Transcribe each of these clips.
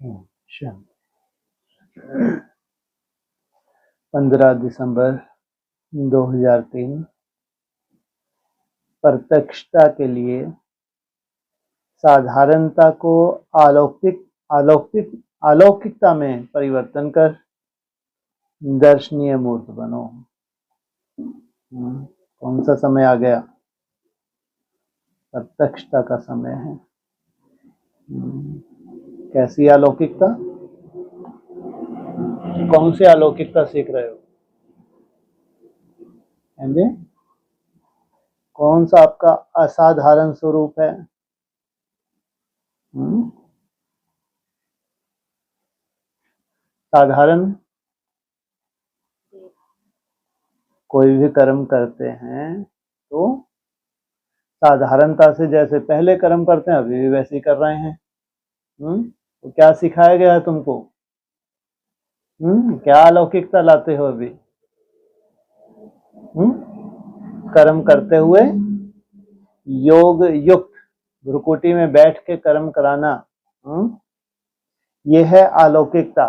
शांति। 15 दिसंबर 2003 प्रत्यक्षता के लिए साधारणता को अलौकिकता में परिवर्तन कर दर्शनीय मूर्त बनो। कौन सा समय आ गया? प्रत्यक्षता का समय है। कैसी अलौकिकता? कौन सी अलौकिकता सीख रहे हो? कौन सा आपका असाधारण स्वरूप है? साधारण कोई भी कर्म करते हैं तो साधारणता से जैसे पहले कर्म करते हैं अभी भी वैसे ही कर रहे हैं। तो क्या सिखाया गया है तुमको? क्या अलौकिकता लाते हो अभी? कर्म करते हुए योग युक्त भ्रुकुटी में बैठ के कर्म कराना, यह है अलौकिकता।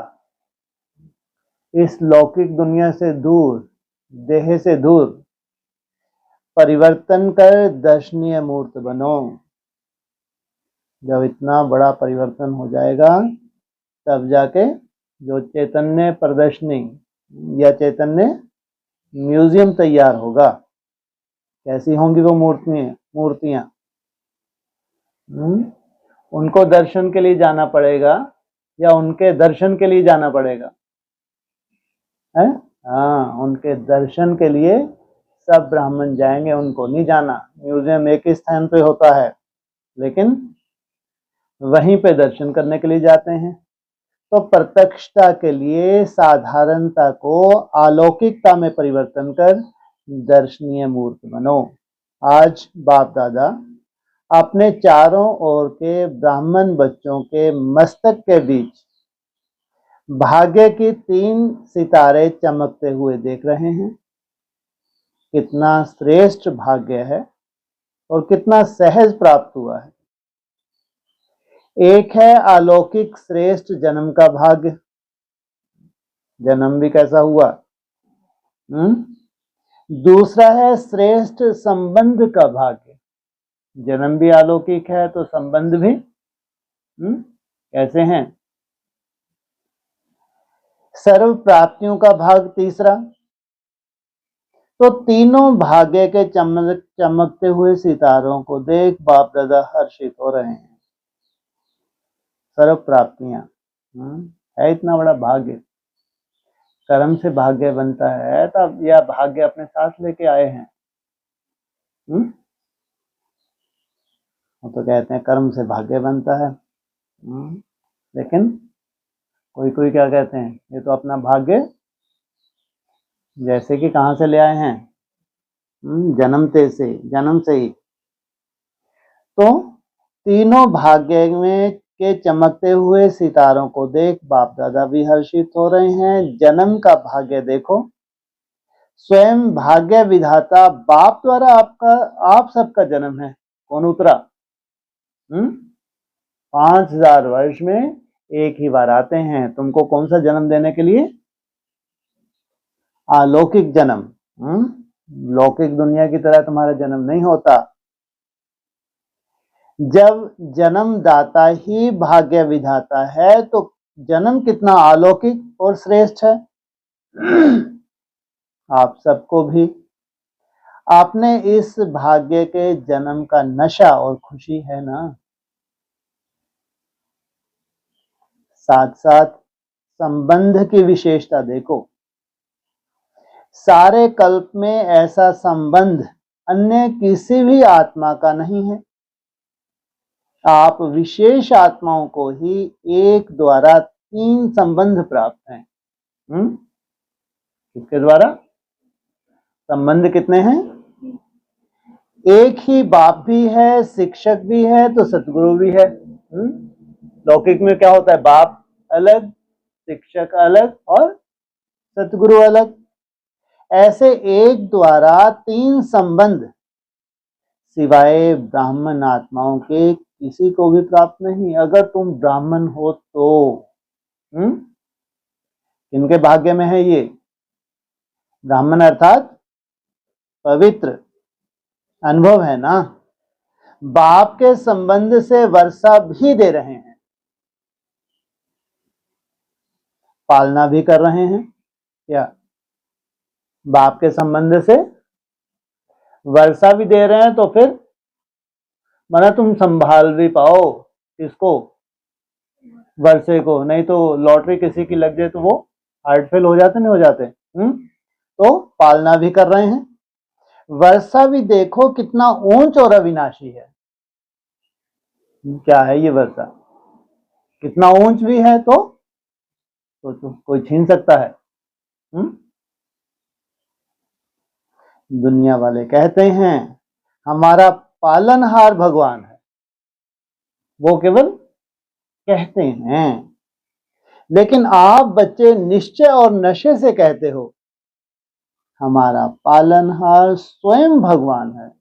इस लौकिक दुनिया से दूर, देह से दूर परिवर्तन कर दर्शनीय मूर्त बनो। जब इतना बड़ा परिवर्तन हो जाएगा तब जाके जो चैतन्य प्रदर्शनी या चैतन्य म्यूजियम तैयार होगा। कैसी होंगी वो मूर्तियां? उनको दर्शन के लिए जाना पड़ेगा या उनके दर्शन के लिए जाना पड़ेगा? है? हाँ, उनके दर्शन के लिए सब ब्राह्मण जाएंगे, उनको नहीं जाना। म्यूजियम एक ही स्थान पे होता है, लेकिन वहीं पे दर्शन करने के लिए जाते हैं। तो प्रत्यक्षता के लिए साधारणता को अलौकिकता में परिवर्तन कर दर्शनीय मूर्त बनो। आज बाप दादा अपने चारों ओर के ब्राह्मण बच्चों के मस्तक के बीच भाग्य की 3 सितारे चमकते हुए देख रहे हैं। कितना श्रेष्ठ भाग्य है और कितना सहज प्राप्त हुआ है। एक है अलौकिक श्रेष्ठ जन्म का भाग्य। जन्म भी कैसा हुआ? दूसरा है श्रेष्ठ संबंध का भाग्य। जन्म भी अलौकिक है तो संबंध भी कैसे हैं? सर्व प्राप्तियों का भाग तीसरा। तो तीनों भाग्य के चमकते हुए सितारों को देख बाप दादा हर्षित हो रहे हैं। सर्व प्राप्तियां है इतना बड़ा भाग्य। कर्म से भाग्य बनता है, तब यह भाग्य अपने साथ लेके आए हैं। वो तो कहते हैं कर्म से भाग्य बनता है, लेकिन कोई कोई क्या कहते हैं, ये तो अपना भाग्य जैसे कि कहां से ले आए हैं? जन्म से ही। तो तीनों भाग्य में के चमकते हुए सितारों को देख बाप दादा भी हर्षित हो रहे हैं। जन्म का भाग्य देखो, स्वयं भाग्य विधाता बाप द्वारा आप सबका जन्म है। कौन उतरा? 5000 वर्ष में एक ही बार आते हैं। तुमको कौन सा जन्म देने के लिए? अलौकिक जन्म। लौकिक दुनिया की तरह तुम्हारा जन्म नहीं होता। जब जन्मदाता ही भाग्य विधाता है तो जन्म कितना अलौकिक और श्रेष्ठ है। आप सबको भी आपने इस भाग्य के जन्म का नशा और खुशी है ना। साथ साथ संबंध की विशेषता देखो। सारे कल्प में ऐसा संबंध अन्य किसी भी आत्मा का नहीं है। आप विशेष आत्माओं को ही एक द्वारा 3 संबंध प्राप्त हैं। किसके द्वारा? संबंध कितने हैं? एक ही बाप भी है, शिक्षक भी है, तो सतगुरु भी है। लौकिक में क्या होता है? बाप अलग, शिक्षक अलग और सतगुरु अलग। ऐसे एक द्वारा 3 संबंध सिवाय ब्राह्मण आत्माओं के किसी को भी प्राप्त नहीं, अगर तुम ब्राह्मण हो तो। किनके भाग्य में है ये? ब्राह्मण अर्थात पवित्र। अनुभव है ना, बाप के संबंध से वर्षा भी दे रहे हैं, पालना भी कर रहे हैं, क्या बाप के संबंध से वर्षा भी दे रहे हैं, तो फिर माना तुम संभाल भी पाओ इसको, वर्षे को, नहीं तो लॉटरी किसी की लग जाए तो वो हार्ट फेल हो जाते, नहीं हो जाते। तो पालना भी कर रहे हैं। वर्षा भी देखो कितना ऊंच और अविनाशी है। क्या है ये वर्षा? कितना ऊंच भी है, तो कोई छीन सकता है? दुनिया वाले कहते हैं हमारा पालनहार भगवान है, वो केवल कहते हैं, लेकिन आप बच्चे निश्चय और नशे से कहते हो हमारा पालनहार स्वयं भगवान है,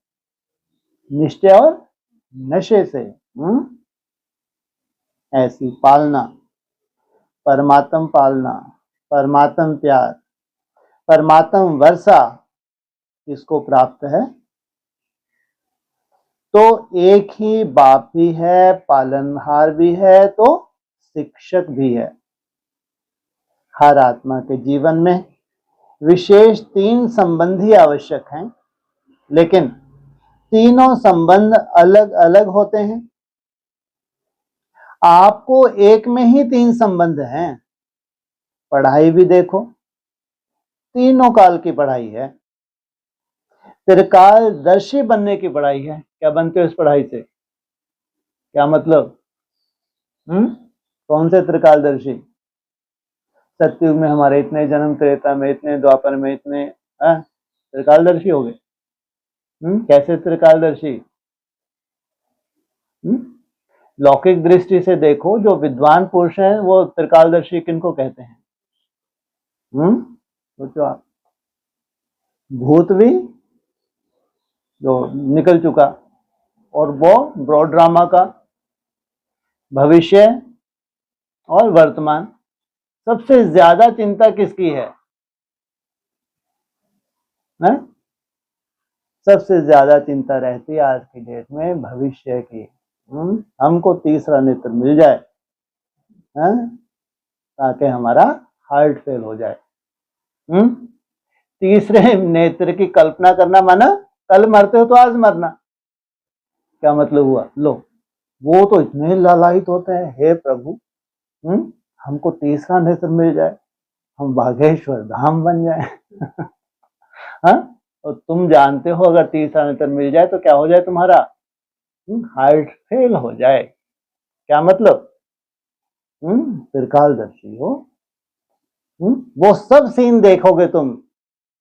निश्चय और नशे से। ऐसी पालना, परमात्म पालना, परमात्म प्यार, परमात्म वर्षा किसको प्राप्त है? तो एक ही बाप भी है, पालनहार भी है, तो शिक्षक भी है। हर आत्मा के जीवन में विशेष 3 संबंधी आवश्यक हैं, लेकिन तीनों संबंध अलग अलग होते हैं। आपको एक में ही 3 संबंध हैं। पढ़ाई भी देखो, तीनों काल की पढ़ाई है। त्रिकालदर्शी बनने की पढ़ाई है। क्या बनते हो इस पढ़ाई से? क्या मतलब? कौन से त्रिकालदर्शी? सतयुग में हमारे इतने जन्म, त्रेता में इतने, द्वापर में इतने, त्रिकालदर्शी हो गए। कैसे त्रिकालदर्शी? लौकिक दृष्टि से देखो, जो विद्वान पुरुष हैं वो त्रिकालदर्शी किनको कहते हैं? सोचो आप। भूत भी जो निकल चुका, और वो ब्रॉड ड्रामा का भविष्य और वर्तमान। सबसे ज्यादा चिंता किसकी है? सबसे ज्यादा चिंता रहती है आज की डेट में भविष्य की। हमको तीसरा नेत्र मिल जाए, ताकि हमारा हार्ट फेल हो जाए। तीसरे नेत्र की कल्पना करना माना कल मरते हो तो आज मरना। क्या मतलब हुआ? लो, वो तो इतने लालायित होते हैं, हे प्रभु हमको तीसरा नेत्र मिल जाए, हम बागेश्वर धाम बन जाए। और तुम जानते हो अगर तीसरा नेत्र मिल जाए तो क्या हो जाए तुम्हारा? हार्ट फेल हो जाए। क्या मतलब? त्रिकालदर्शी हो। वो सब सीन देखोगे तुम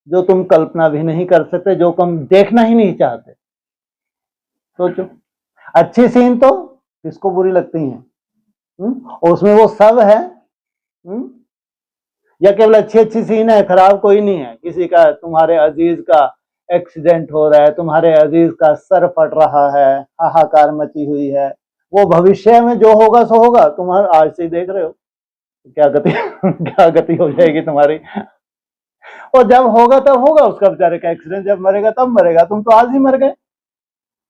जो तुम कल्पना भी नहीं कर सकते, जो तुम देखना ही नहीं चाहते। सोचो, अच्छी सीन तो किसको बुरी लगती हैं? उसमें वो सब है, या केवल अच्छी अच्छी सीन है, खराब कोई नहीं है? किसी का, तुम्हारे अजीज का एक्सीडेंट हो रहा है, तुम्हारे अजीज का सर फट रहा है, हाहाकार मची हुई है, वो भविष्य में जो होगा सो होगा, तुम आज से देख रहे हो, क्या गति क्या गति हो जाएगी तुम्हारी। और जब होगा तब होगा, उसका बेचारे का एक्सीडेंट, जब मरेगा तब मरेगा, तुम तो आज ही मर गए।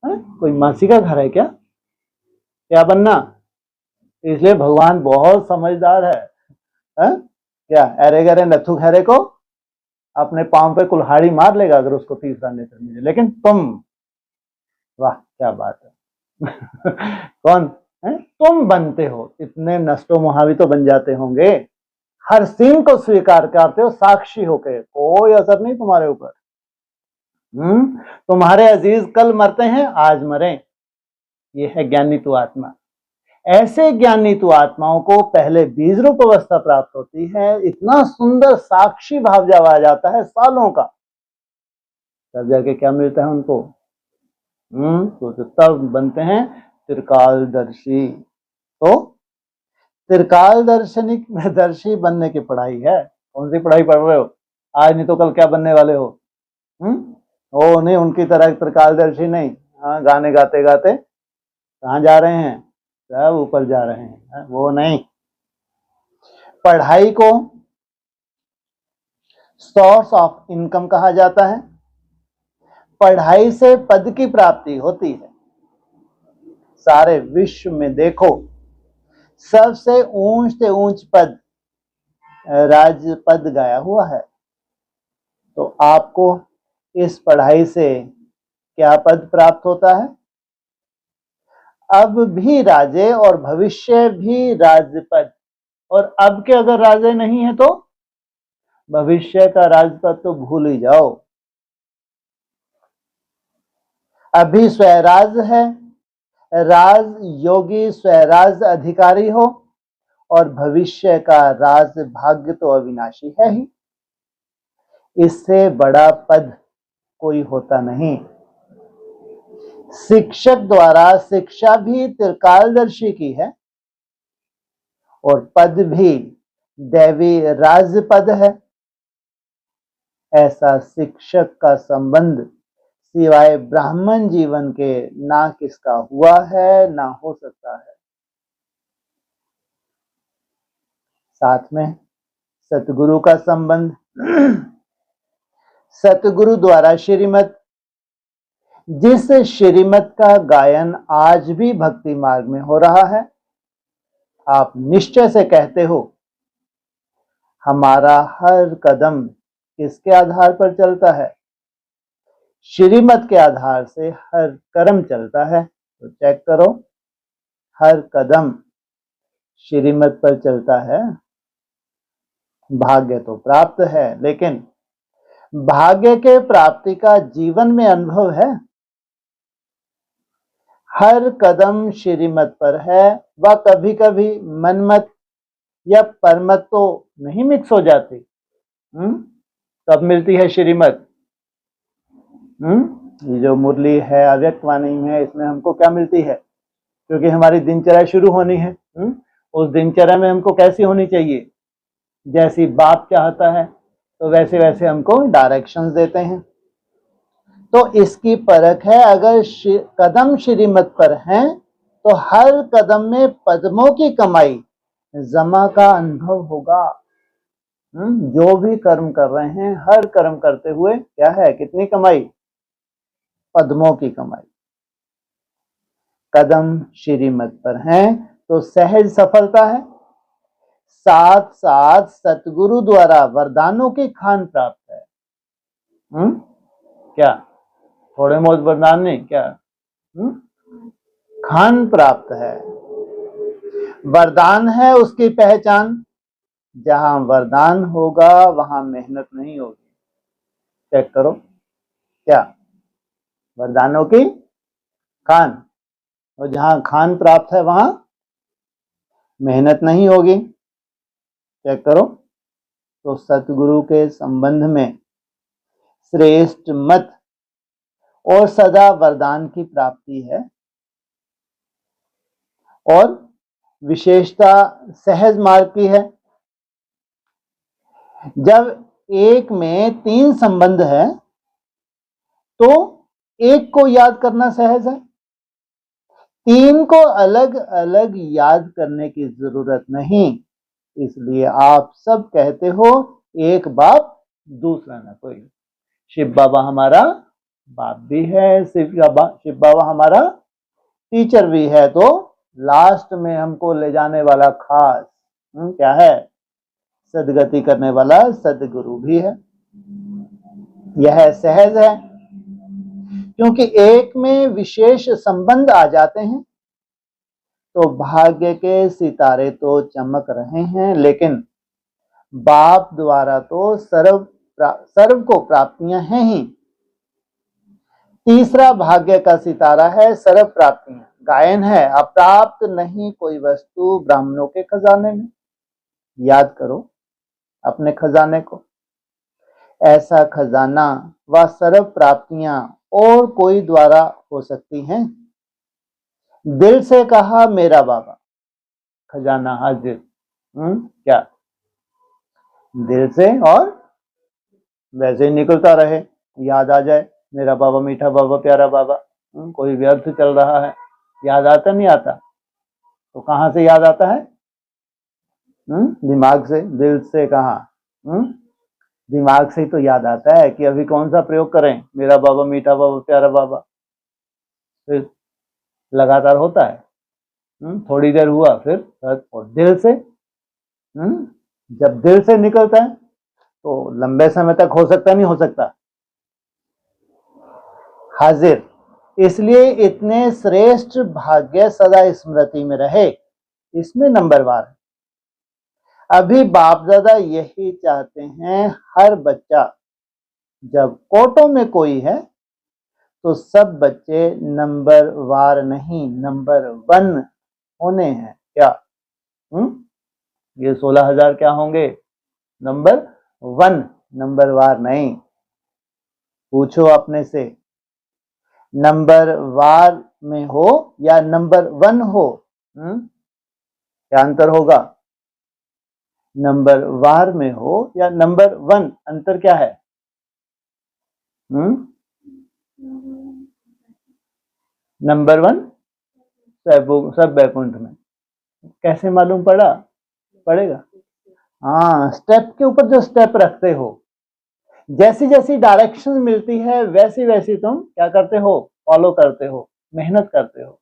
कोई मासी का घर है क्या? क्या बनना? इसलिए भगवान बहुत समझदार है? क्या अरे गरे नथु खैरे को अपने पांव पे कुल्हाड़ी मार लेगा अगर उसको तीसरा नेत्र मिले, लेकिन तुम, वाह क्या बात है। कौन है? तुम बनते हो, इतने नष्टो महावी तो बन जाते होंगे, हर सीन को स्वीकार करते हो साक्षी होके, कोई असर नहीं तुम्हारे ऊपर। तुम्हारे अजीज कल मरते हैं, आज मरे, ये है ज्ञानी तु आत्मा। ऐसे ज्ञानी तु आत्माओं को पहले बीज रूप अवस्था प्राप्त होती है, इतना सुंदर साक्षी भाव जब आ जाता है सालों का, तब जाके क्या मिलता है उनको? तो तब बनते हैं त्रिकालदर्शी। तो त्रिकालदर्शी बनने की पढ़ाई है। कौन सी पढ़ाई पढ़ रहे हो? आज नहीं तो कल क्या बनने वाले हो? ओ नहीं, उनकी तरह त्रिकालदर्शी नहीं, हाँ गाने गाते गाते कहाँ जा रहे हैं? सब ऊपर जा रहे हैं। वो नहीं, पढ़ाई को सोर्स ऑफ इनकम कहा जाता है। पढ़ाई से पद की प्राप्ति होती है। सारे विश्व में देखो, सबसे ऊंच से ऊंच पद राजपद गाया हुआ है। तो आपको इस पढ़ाई से क्या पद प्राप्त होता है? अब भी राजे और भविष्य भी राजपद। और अब के अगर राजे नहीं है तो भविष्य का राजपद तो भूल ही जाओ। अभी स्वराज है, राज योगी स्वराज अधिकारी हो, और भविष्य का राज भाग्य तो अविनाशी है ही। इससे बड़ा पद कोई होता नहीं। शिक्षक द्वारा शिक्षा भी त्रिकालदर्शी की है, और पद भी दैवी राजपद है। ऐसा शिक्षक का संबंध सिवाय ब्राह्मण जीवन के ना किसका हुआ है, ना हो सकता है। साथ में सतगुरु का संबंध। सतगुरु द्वारा श्रीमत, जिस श्रीमत का गायन आज भी भक्ति मार्ग में हो रहा है, आप निश्चय से कहते हो हमारा हर कदम किसके आधार पर चलता है? श्रीमत के आधार से हर कर्म चलता है। तो चेक करो, हर कदम श्रीमत पर चलता है। भाग्य तो प्राप्त है, लेकिन भाग्य के प्राप्ति का जीवन में अनुभव है। हर कदम श्रीमत पर है, वह कभी कभी मनमत या परमत तो नहीं मिक्स हो जाती। कब मिलती है श्रीमत? ये जो मुरली है, अव्यक्त वाणी है, इसमें हमको क्या मिलती है? क्योंकि हमारी दिनचर्या शुरू होनी है। उस दिनचर्या में हमको कैसी होनी चाहिए? जैसी बाप चाहता है तो वैसे वैसे हमको डायरेक्शंस देते हैं। तो इसकी परख है, अगर कदम श्रीमत पर हैं तो हर कदम में पद्मों की कमाई जमा का अनुभव होगा। जो भी कर्म कर रहे हैं, हर कर्म करते हुए क्या है, कितनी कमाई? पद्मों की कमाई। कदम श्रीमत पर हैं तो सहज सफलता है। साथ साथ सतगुरु द्वारा वरदानों की खान प्राप्त है। क्या थोड़े बहुत वरदान नहीं, क्या खान प्राप्त है। वरदान है उसकी पहचान। जहां वरदान होगा वहां मेहनत नहीं होगी। चेक करो, क्या वरदानों की खान, और जहां खान प्राप्त है वहां मेहनत नहीं होगी। चेक करो। तो सतगुरु के संबंध में श्रेष्ठ मत और सदा वरदान की प्राप्ति है, और विशेषता सहज मार्ग की है। जब एक में 3 संबंध है तो एक को याद करना सहज है। 3 को अलग अलग याद करने की जरूरत नहीं। इसलिए आप सब कहते हो एक बाप दूसरा ना कोई। शिव बाबा हमारा बाप भी है, शिव बाबा हमारा टीचर भी है। तो लास्ट में हमको ले जाने वाला खास क्या है? सदगति करने वाला सदगुरु भी है। यह सहज है, क्योंकि एक में विशेष संबंध आ जाते हैं तो भाग्य के सितारे तो चमक रहे हैं, लेकिन बाप द्वारा तो सर्व को प्राप्तियां हैं ही। तीसरा भाग्य का सितारा है सर्व प्राप्तियां। गायन है, अप्राप्त नहीं कोई वस्तु ब्राह्मणों के खजाने में। याद करो अपने खजाने को। ऐसा खजाना व सर्व प्राप्तियां और कोई द्वारा हो सकती हैं? दिल से कहा मेरा बाबा, खजाना हाजिर। क्या दिल से, और वैसे ही निकलता रहे, याद आ जाए मेरा बाबा मीठा बाबा प्यारा बाबा। कोई व्यर्थ चल रहा है, याद आता नहीं आता? तो कहाँ से याद आता है? दिमाग से, दिल से कहाँ? दिमाग से ही तो याद आता है कि अभी कौन सा प्रयोग करें, मेरा बाबा मीठा बाबा प्यारा बाबा। फिर लगातार होता है, थोड़ी देर हुआ, फिर और दिल से, जब दिल से निकलता है तो लंबे समय तक हो सकता नहीं हो सकता? हाजिर। इसलिए इतने श्रेष्ठ भाग्य सदा स्मृति में रहे, इसमें नंबरवार है। अभी बाप दादा यही चाहते हैं, हर बच्चा जब कोटों में कोई है तो सब बच्चे नंबर वार नहीं, नंबर 1 होने हैं। क्या? ये 16,000 क्या होंगे? नंबर 1, नंबर वार नहीं। पूछो अपने से, नंबर वार में हो या नंबर 1 हो? क्या अंतर होगा? नंबर वार में हो या नंबर 1, अंतर क्या है? नंबर 1 सब बैकुंठ में। कैसे मालूम पड़ा? पड़ेगा। हाँ, स्टेप के ऊपर जो स्टेप रखते हो, जैसी जैसी डायरेक्शन मिलती है वैसी वैसी तुम क्या करते हो? फॉलो करते हो, मेहनत करते हो।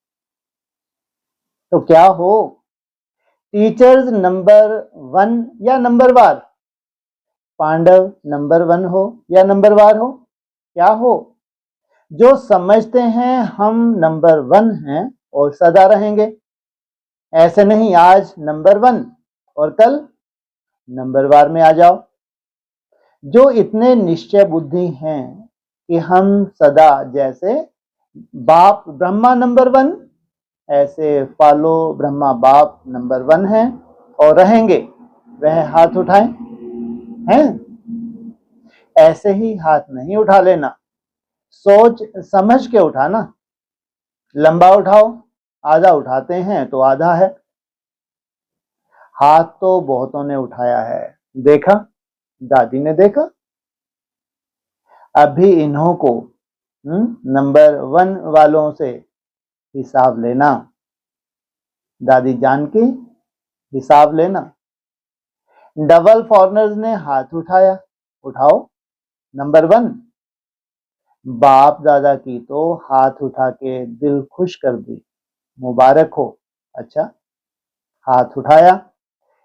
तो क्या हो? टीचर्स नंबर 1 या नंबर वार? पांडव नंबर 1 हो या नंबर वार हो? क्या हो? जो समझते हैं हम नंबर 1 हैं और सदा रहेंगे। ऐसे नहीं आज नंबर 1 और कल नंबर वार में आ जाओ। जो इतने निश्चय बुद्धि हैं कि हम सदा, जैसे बाप ब्रह्मा नंबर 1, ऐसे फॉलो ब्रह्मा बाप नंबर 1 हैं और रहेंगे, वह हाथ उठाएं। हैं? ऐसे ही हाथ नहीं उठा लेना, सोच समझ के उठाना। लंबा उठाओ, आधा उठाते हैं तो आधा है। हाथ तो बहुतों ने उठाया है, देखा, दादी ने देखा। अभी इन्हों को नंबर 1 वालों से हिसाब लेना, दादी जान की हिसाब लेना। डबल फॉरनर्स ने हाथ उठाया, उठाओ नंबर 1। बाप दादा की तो हाथ उठा के दिल खुश कर दी, मुबारक हो। अच्छा, हाथ उठाया,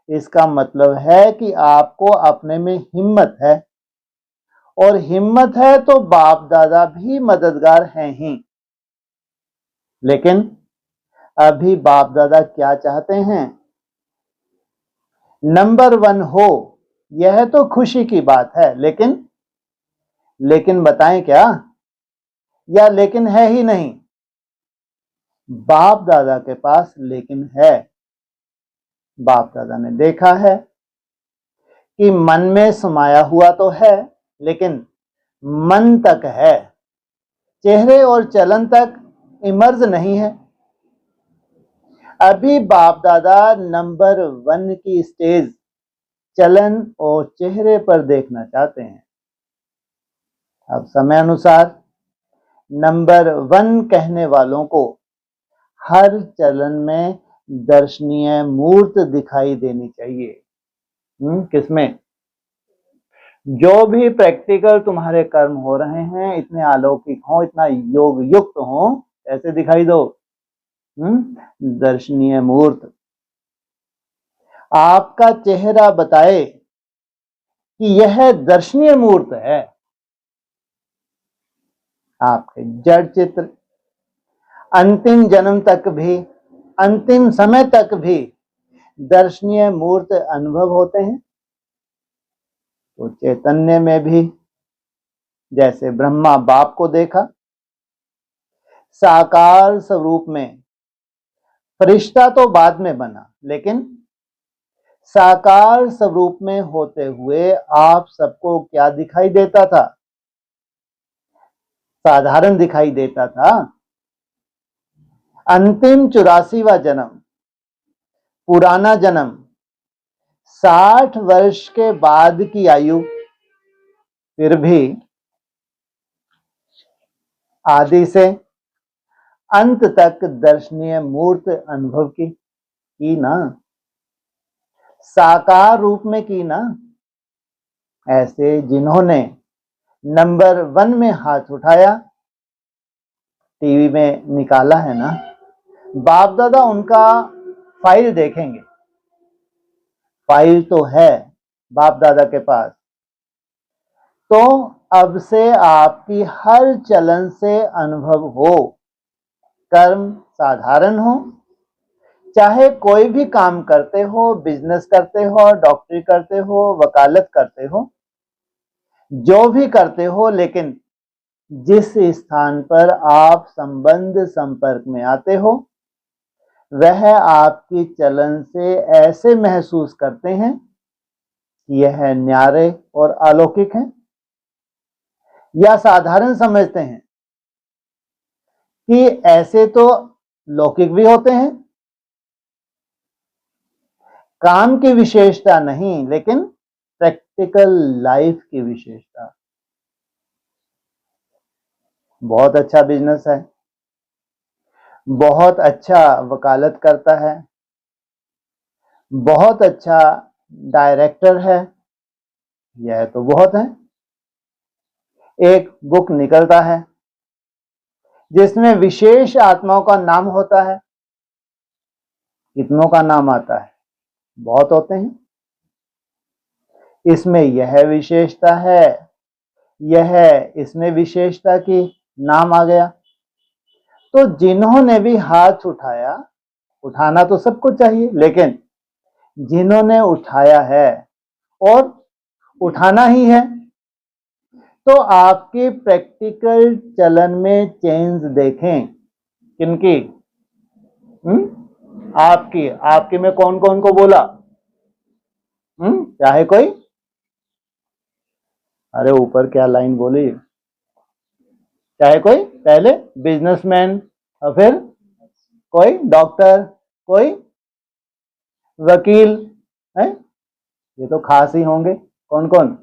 इसका मतलब है कि आपको अपने में हिम्मत है, और हिम्मत है तो बाप दादा भी मददगार हैं ही। लेकिन अभी बाप दादा क्या चाहते हैं? नंबर 1 हो, यह तो खुशी की बात है, लेकिन बताएं क्या? या लेकिन है ही नहीं? बाप दादा के पास लेकिन है। बाप दादा ने देखा है कि मन में समाया हुआ तो है, लेकिन मन तक है, चेहरे और चलन तक इमर्ज नहीं है। अभी बाप दादा नंबर 1 की स्टेज चलन और चेहरे पर देखना चाहते हैं। अब समय अनुसार नंबर 1 कहने वालों को हर चलन में दर्शनीय मूर्त दिखाई देनी चाहिए। किसमें? जो भी प्रैक्टिकल तुम्हारे कर्म हो रहे हैं, इतने अलौकिक हो, इतना योग युक्त हो, ऐसे दिखाई दो। दर्शनीय मूर्त। आपका चेहरा बताए कि यह दर्शनीय मूर्त है। आपके जड़ चित्र अंतिम जन्म तक भी, अंतिम समय तक भी दर्शनीय मूर्त अनुभव होते हैं। तो चैतन्य में भी जैसे ब्रह्मा बाप को देखा, साकार स्वरूप में, फरिश्ता तो बाद में बना, लेकिन साकार स्वरूप में होते हुए आप सबको क्या दिखाई देता था? साधारण दिखाई देता था। अंतिम 84वां जन्म, पुराना जन्म, 60 वर्ष के बाद की आयु, फिर भी आदि से अंत तक दर्शनीय मूर्त अनुभव की ना, साकार रूप में की ना। ऐसे जिन्होंने नंबर 1 में हाथ उठाया, टीवी में निकाला है ना, बाप दादा उनका फाइल देखेंगे। फाइल तो है बाप दादा के पास। तो अब से आपकी हर चलन से अनुभव हो, कर्म साधारण हो, चाहे कोई भी काम करते हो, बिजनेस करते हो, डॉक्टरी करते हो, वकालत करते हो, जो भी करते हो, लेकिन जिस स्थान पर आप संबंध संपर्क में आते हो, वह आपकी चलन से ऐसे महसूस करते हैं कि यह न्यारे और अलौकिक है, या साधारण समझते हैं कि ऐसे तो लौकिक भी होते हैं। काम की विशेषता नहीं, लेकिन प्रैक्टिकल लाइफ की विशेषता। बहुत अच्छा बिजनेस है, बहुत अच्छा वकालत करता है, बहुत अच्छा डायरेक्टर है, यह तो बहुत है। एक बुक निकलता है जिसमें विशेष आत्माओं का नाम होता है, कितनों का नाम आता है? बहुत होते हैं। इसमें यह विशेषता है, यह इसमें विशेषता की नाम आ गया। तो जिन्होंने भी हाथ उठाया, उठाना तो सबको चाहिए, लेकिन जिन्होंने उठाया है और उठाना ही है, तो आपके प्रैक्टिकल चलन में चेंज देखें। किनकी? आपकी। आपकी में कौन कौन को बोला? चाहे कोई, अरे ऊपर क्या लाइन बोली, चाहे कोई पहले बिजनेसमैन, और फिर कोई डॉक्टर, कोई वकील है, ये तो खास ही होंगे। कौन कौन?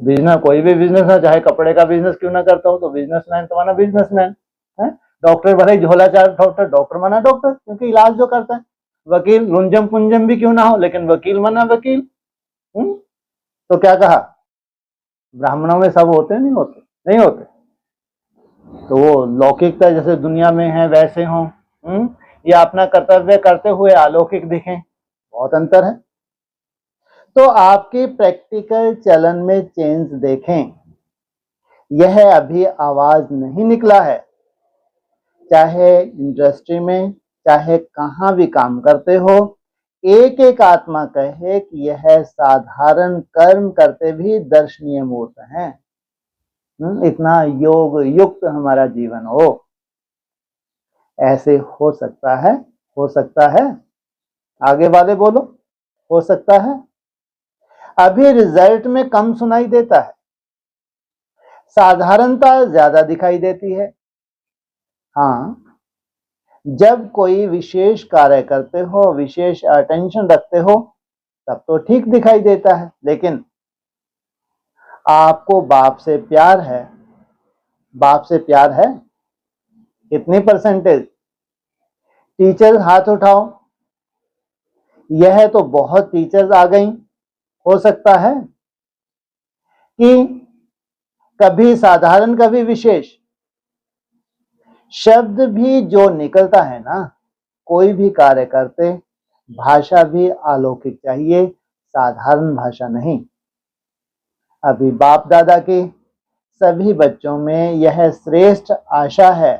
बिजनेस, कोई भी बिजनेस है, चाहे कपड़े का बिजनेस क्यों ना करता हो, तो बिजनेसमैन तो माना बिजनेसमैन है। डॉक्टर भले झोला चार डॉक्टर, डॉक्टर माना डॉक्टर, क्योंकि इलाज जो करता है। वकील रुंजम पुंजम भी क्यों ना हो, लेकिन वकील माना वकील। तो क्या कहा? ब्राह्मणों में सब होते नहीं होते? नहीं होते। तो वो लौकिकता जैसे दुनिया में है वैसे हो, या अपना कर्तव्य करते हुए अलौकिक दिखें, बहुत अंतर है। तो आपके प्रैक्टिकल चलन में चेंज देखें। यह अभी आवाज नहीं निकला है, चाहे इंडस्ट्री में, चाहे कहां भी काम करते हो, एक एक आत्मा कहे कि यह साधारण कर्म करते भी दर्शनीय मूर्त हैं। इतना योग युक्त हमारा जीवन हो, ऐसे हो सकता है? हो सकता है? आगे वाले बोलो, हो सकता है? अभी रिजल्ट में कम सुनाई देता है, साधारणता ज्यादा दिखाई देती है। हाँ, जब कोई विशेष कार्य करते हो, विशेष अटेंशन रखते हो, तब तो ठीक दिखाई देता है। लेकिन आपको बाप से प्यार है, बाप से प्यार है कितनी परसेंटेज? टीचर्स हाथ उठाओ। यह तो बहुत टीचर्स आ गई। हो सकता है कि कभी साधारण कभी विशेष शब्द भी जो निकलता है ना, कोई भी कार्य करते, भाषा भी अलौकिक चाहिए, साधारण भाषा नहीं। अभी बाप दादा की सभी बच्चों में यह श्रेष्ठ आशा है।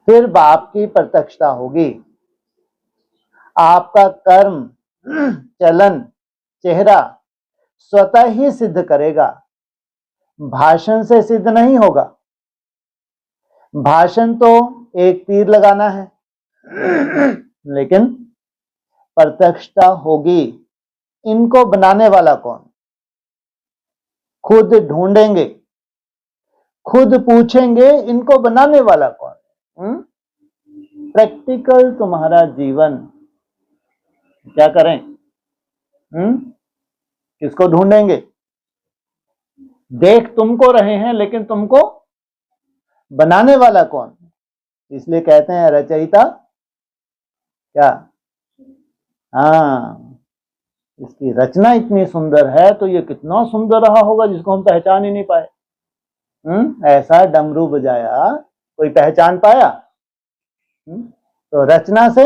फिर बाप की प्रत्यक्षता होगी। आपका कर्म, चलन, चेहरा स्वतः ही सिद्ध करेगा, भाषण से सिद्ध नहीं होगा। भाषण तो एक तीर लगाना है, लेकिन प्रत्यक्षता होगी। इनको बनाने वाला कौन? खुद ढूंढेंगे, खुद पूछेंगे, इनको बनाने वाला कौन? प्रैक्टिकल तुम्हारा जीवन क्या करें? किसको ढूंढेंगे? देख तुमको रहे हैं, लेकिन तुमको बनाने वाला कौन? इसलिए कहते हैं रचयिता क्या? हाँ, इसकी रचना इतनी सुंदर है तो ये कितना सुंदर रहा होगा जिसको हम पहचान ही नहीं पाए। ऐसा डमरू बजाया, कोई पहचान पाया? तो रचना से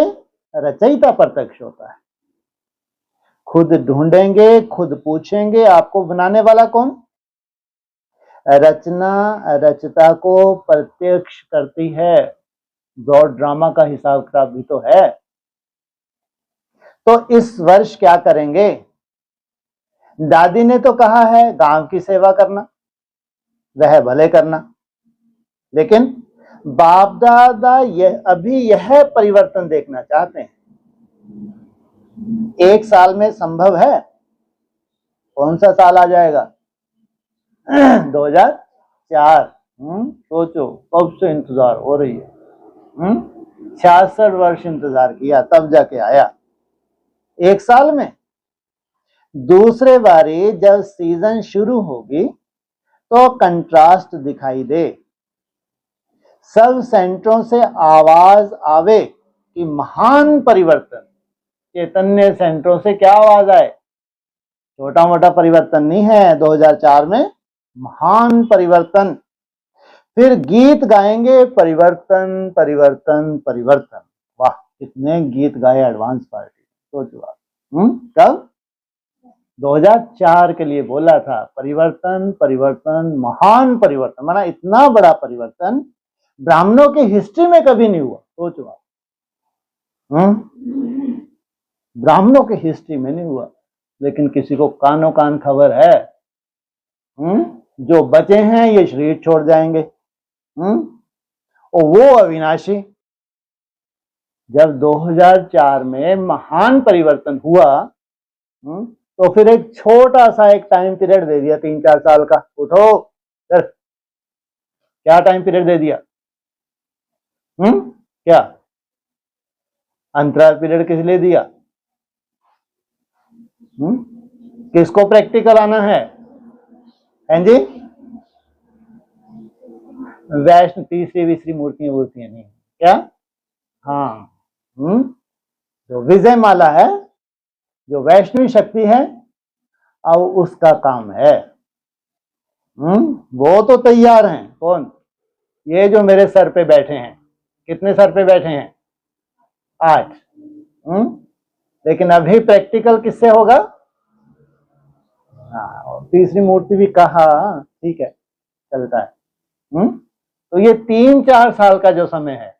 रचयिता प्रत्यक्ष होता है। खुद ढूंढेंगे, खुद पूछेंगे आपको बनाने वाला कौन? रचना रचता को प्रत्यक्ष करती है। ब्रॉड ड्रामा का हिसाब किताब भी तो है। तो इस वर्ष क्या करेंगे? दादी ने तो कहा है गांव की सेवा करना, वह भले करना, लेकिन बाप दादा अभी यह परिवर्तन देखना चाहते हैं। 1 साल में संभव है? कौन सा साल आ जाएगा? 2004। सोचो कब से इंतजार हो रही है। 66 वर्ष इंतजार किया तब जाके आया 1 साल में। दूसरे बारी जब सीजन शुरू होगी तो कंट्रास्ट दिखाई दे, सब सेंटरों से आवाज आवे कि महान परिवर्तन। चैतन्य सेंटरों से क्या आवाज आए? छोटा मोटा परिवर्तन नहीं है। 2004 में महान परिवर्तन। फिर गीत गाएंगे परिवर्तन परिवर्तन परिवर्तन। वाह, कितने गीत गाए एडवांस पार्टी। सोचो आप। कब? 2004 के लिए बोला था परिवर्तन परिवर्तन महान परिवर्तन, माना इतना बड़ा परिवर्तन ब्राह्मणों की हिस्ट्री में कभी नहीं हुआ। सोचो आप। ब्राह्मणों की हिस्ट्री में नहीं हुआ, लेकिन किसी को कानों कान खबर है। जो बचे हैं ये शरीर छोड़ जाएंगे। और वो अविनाशी। जब 2004 में महान परिवर्तन हुआ तो फिर एक छोटा सा एक टाइम पीरियड दे दिया 3-4 साल का। उठो सर, क्या टाइम पीरियड दे दिया? क्या अंतराल पीरियड किस लिए दिया? किसको प्रैक्टिकल आना है? हैं जी? वैष्णव तीसरी विसरी मूर्तियां नहीं क्या? हाँ, जो विजय माला है, जो वैष्णवी शक्ति है, अब उसका काम है। वो तो तैयार हैं। कौन? ये जो मेरे सर पे बैठे हैं। कितने सर पे बैठे हैं? 8। लेकिन अभी प्रैक्टिकल किससे होगा? हाँ, तीसरी मूर्ति भी कहा, ठीक है, चलता है। तो ये 3-4 साल का जो समय है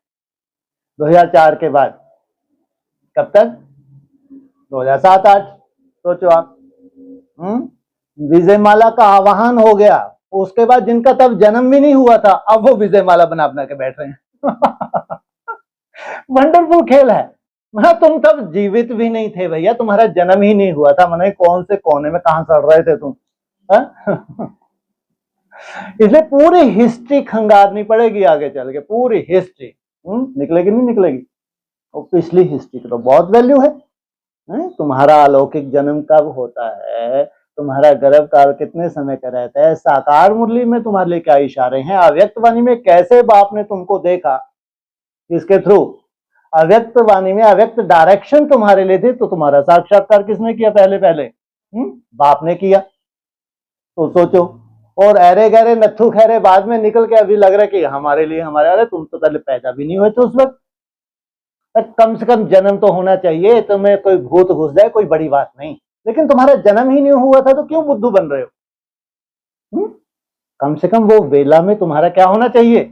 2004 के बाद, कब तक? 2007-8। सोचो आप। विजय माला का आवाहन हो गया, उसके बाद जिनका तब जन्म भी नहीं हुआ था अब वो विजय माला बना बना के बैठ रहे हैं। वंडरफुल खेल है। तुम तब जीवित भी नहीं थे भैया, तुम्हारा जन्म ही नहीं हुआ था। मैंने कौन से कोने में कहां सड़ रहे थे तुम? इसलिए पूरी हिस्ट्री खंगारनी पड़ेगी आगे चल के। पूरी हिस्ट्री निकलेगी नहीं निकलेगी? और पिछली हिस्ट्री की तो बहुत वैल्यू है। तुम्हारा अलौकिक जन्म कब होता है? तुम्हारा गर्भ काल कितने समय का रहता है? साकार मुरली में तुम्हारे लिए क्या इशारे हैं? अव्यक्त वाणी में कैसे बाप ने तुमको देखा? किसके थ्रू? अव्यक्त वाणी में अव्यक्त डायरेक्शन तुम्हारे लिए थे, तो तुम्हारा साक्षात्कार किसने किया? पहले बाप ने किया। तो सोचो। और अरे गहरे नत्थु खैरे बाद में निकल के अभी लग रहा है कि हमारे लिए हमारे। अरे तुम तो पहले पैदा भी नहीं हुए थे उस वक्त। कम से कम जन्म तो होना चाहिए। तुम्हें कोई भूत घुस जाए कोई बड़ी बात नहीं, लेकिन तुम्हारा जन्म ही नहीं हुआ था तो क्यों बुद्धू बन रहे हो? कम से कम वो वेला में तुम्हारा क्या होना चाहिए?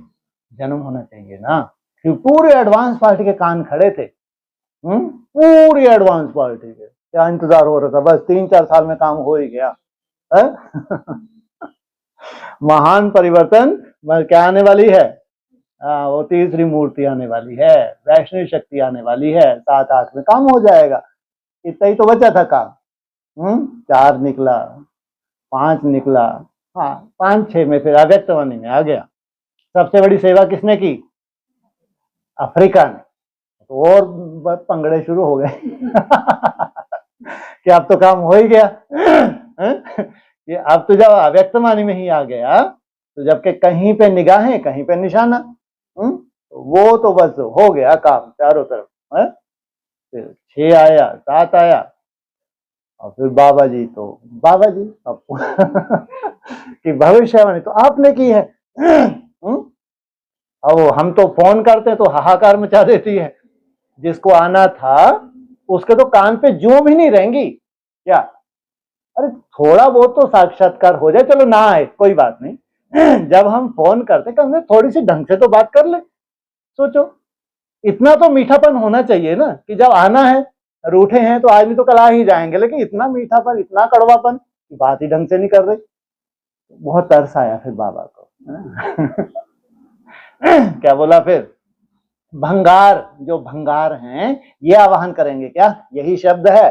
जन्म होना चाहिए ना। क्यों? पूरे एडवांस पार्टी के कान खड़े थे। पूरी एडवांस पार्टी के क्या इंतजार हो रहा था? बस 3-4 साल में काम हो ही गया। महान परिवर्तन क्या आने वाली है? वो तीसरी मूर्ति आने वाली है, वैष्णवी शक्ति आने वाली है। 7-8 में काम हो जाएगा। इतना ही तो बचा था काम। 4 निकला, 5 निकला, हाँ 5-6 में फिर अव्यक्त वाणी में आ गया। सबसे बड़ी सेवा किसने की? अफ्रीका ने। तो और पंगड़े शुरू हो गए। कि अब तो काम हो ही गया। ये अब तो जब अव्यक्त वाणी में ही आ गया तो जबकि कहीं पे निगाहें कहीं पे निशाना, वो तो बस हो गया काम चारों तरफ है। फिर 6 आया 7 आया और फिर बाबा जी तो बाबा जी अब कि भविष्यवाणी तो आपने की है। अब हम तो फोन करते तो हाहाकार मचा देती है, जिसको आना था उसके तो कान पे जूं भी नहीं रहेंगी क्या। अरे थोड़ा बहुत तो साक्षात्कार हो जाए, चलो ना आए कोई बात नहीं, जब हम फोन करते कम से थोड़ी सी ढंग से तो बात कर ले। सोचो इतना तो मीठापन होना चाहिए ना कि जब आना है, रूठे हैं तो आज नहीं तो कल आ ही जाएंगे, लेकिन इतना मीठापन इतना कड़वापन, बात ही ढंग से नहीं कर रही। बहुत तरस आया फिर बाबा को। क्या बोला फिर, भंगार, जो भंगार हैं ये आवाहन करेंगे क्या, यही शब्द है।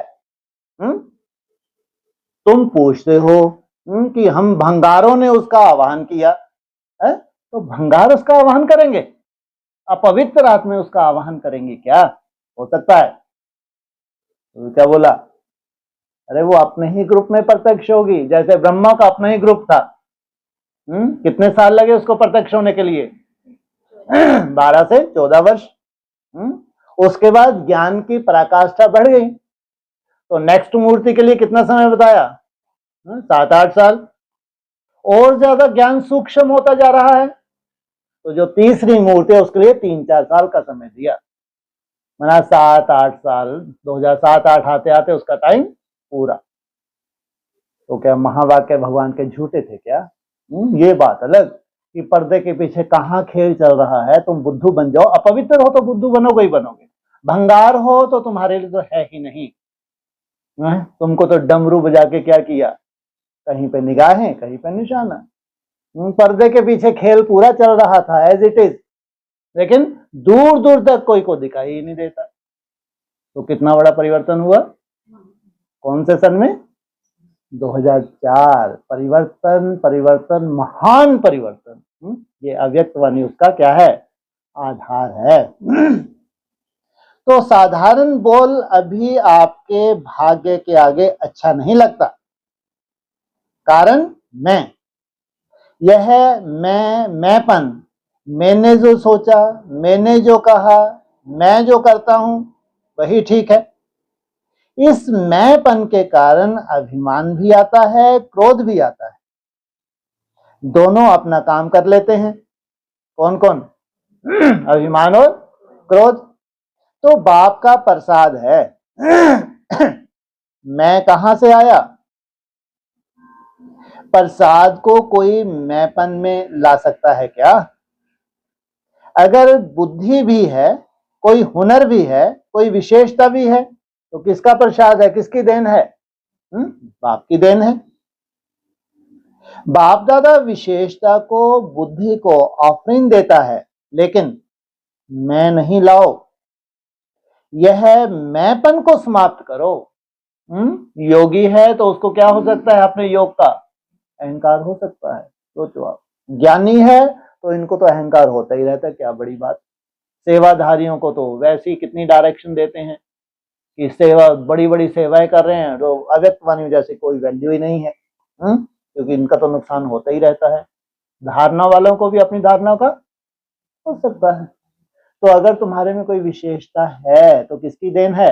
तुम पूछते हो कि हम भंगारों ने उसका आवाहन किया है, तो भंगार उसका आवाहन करेंगे, अपवित्र आत्मा उसका आवाहन करेंगे क्या, हो सकता है। तो क्या बोला, अरे वो अपने ही ग्रुप में प्रत्यक्ष होगी, जैसे ब्रह्मा का अपना ही ग्रुप था। कितने साल लगे उसको प्रत्यक्ष होने के लिए, 12 से 14 वर्ष। उसके बाद ज्ञान की पराकाष्ठा बढ़ गई, तो नेक्स्ट मूर्ति के लिए कितना समय बताया, 7-8 साल। और ज्यादा ज्ञान सूक्ष्म होता जा रहा है, तो जो तीसरी मूर्ति है उसके लिए 3-4 साल का समय दिया, मना 7-8 साल, 2007-8 आते आते उसका टाइम पूरा। तो क्या महावाक्य भगवान के झूठे थे क्या। ये बात अलग कि पर्दे के पीछे कहाँ खेल चल रहा है, तुम बुद्धू बन जाओ, अपवित्र हो तो बुद्धू बनोगे ही बनोगे, भंगार हो तो तुम्हारे लिए तो है ही नहीं। तुमको तो डमरू बजा के क्या किया, कहीं पे निगाहें कहीं पे निशाना, पर्दे के पीछे खेल पूरा चल रहा था एज इट इज, लेकिन दूर दूर तक कोई को दिखाई ही नहीं देता। तो कितना बड़ा परिवर्तन हुआ, कौन से सन में, 2004। परिवर्तन परिवर्तन महान परिवर्तन, ये अव्यक्त वाणी उसका क्या है, आधार है। तो साधारण बोल अभी आपके भाग्य के आगे अच्छा नहीं लगता, कारण मैं, यह मैंपन, मैंने जो सोचा, मैंने जो कहा, मैं जो करता हूं वही ठीक है। इस मैंपन के कारण अभिमान भी आता है, क्रोध भी आता है, दोनों अपना काम कर लेते हैं। कौन कौन, अभिमान और क्रोध। तो बाप का प्रसाद है। मैं कहां से आया, प्रसाद को कोई मैंपन में ला सकता है क्या। अगर बुद्धि भी है, कोई हुनर भी है, कोई विशेषता भी है, तो किसका प्रसाद है, किसकी देन है, बाप की देन है। बाप दादा विशेषता को, बुद्धि को ऑफरिंग देता है, लेकिन मैं नहीं लाओ, यह मैंपन को समाप्त करो। योगी है तो उसको क्या हो सकता है, अपने योग का अहंकार हो सकता है। सोचो आप, ज्ञानी है तो इनको तो अहंकार होता ही रहता है, क्या बड़ी बात। सेवाधारियों को तो वैसे ही कितनी डायरेक्शन देते हैं कि सेवा, बड़ी बड़ी सेवाएं कर रहे हैं, तो अव्यक्त वाणी जैसे कोई वैल्यू ही नहीं है, क्योंकि इनका तो नुकसान होता ही रहता है। धारणा वालों को भी अपनी धारणा का हो सकता है। तो अगर तुम्हारे में कोई विशेषता है तो किसकी देन है,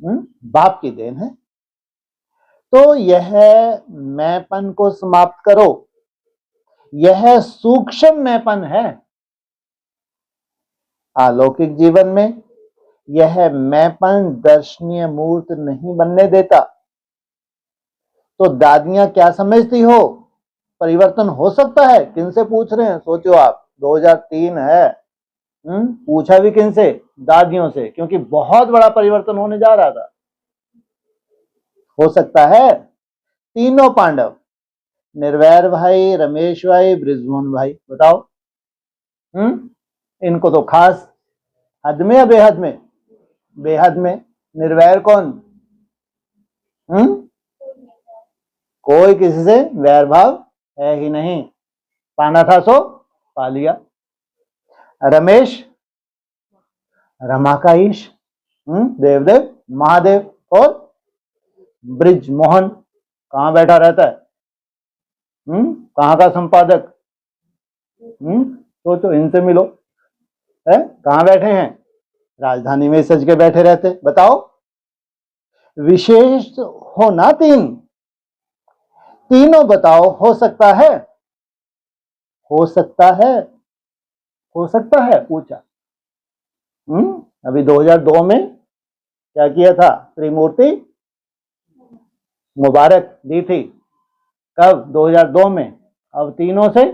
बाप की देन है। तो यह मैंपन को समाप्त करो, यह सूक्ष्म मैंपन है। अलौकिक जीवन में यह मैंपन दर्शनीय मूर्त नहीं बनने देता। तो दादियां क्या समझती हो, परिवर्तन हो सकता है, किनसे पूछ रहे हैं, सोचो आप, 2003 है, पूछा भी किनसे, दादियों से, क्योंकि बहुत बड़ा परिवर्तन होने जा रहा था। हो सकता है तीनों पांडव, निर्वैर भाई, रमेश भाई, ब्रिजमोहन भाई, बताओ, इनको तो खास हद में या बेहद में, बेहद में। निर्वैर कौन, कोई किसी से वैर भाव है ही नहीं, पाना था सो पा लिया। रमेश, रमा का ईश, देवदेव महादेव, और ब्रिज मोहन कहां बैठा रहता है, कहां का संपादक, सोचो, इनसे मिलो। है कहाँ बैठे हैं? राजधानी में सज के बैठे रहते। बताओ, विशेष हो ना तीन, तीनों बताओ, हो सकता है? हो सकता है? हो सकता है पूछा। अभी 2002 में क्या किया था? त्रिमूर्ति मुबारक दी थी। कब? 2002 में। अब तीनों से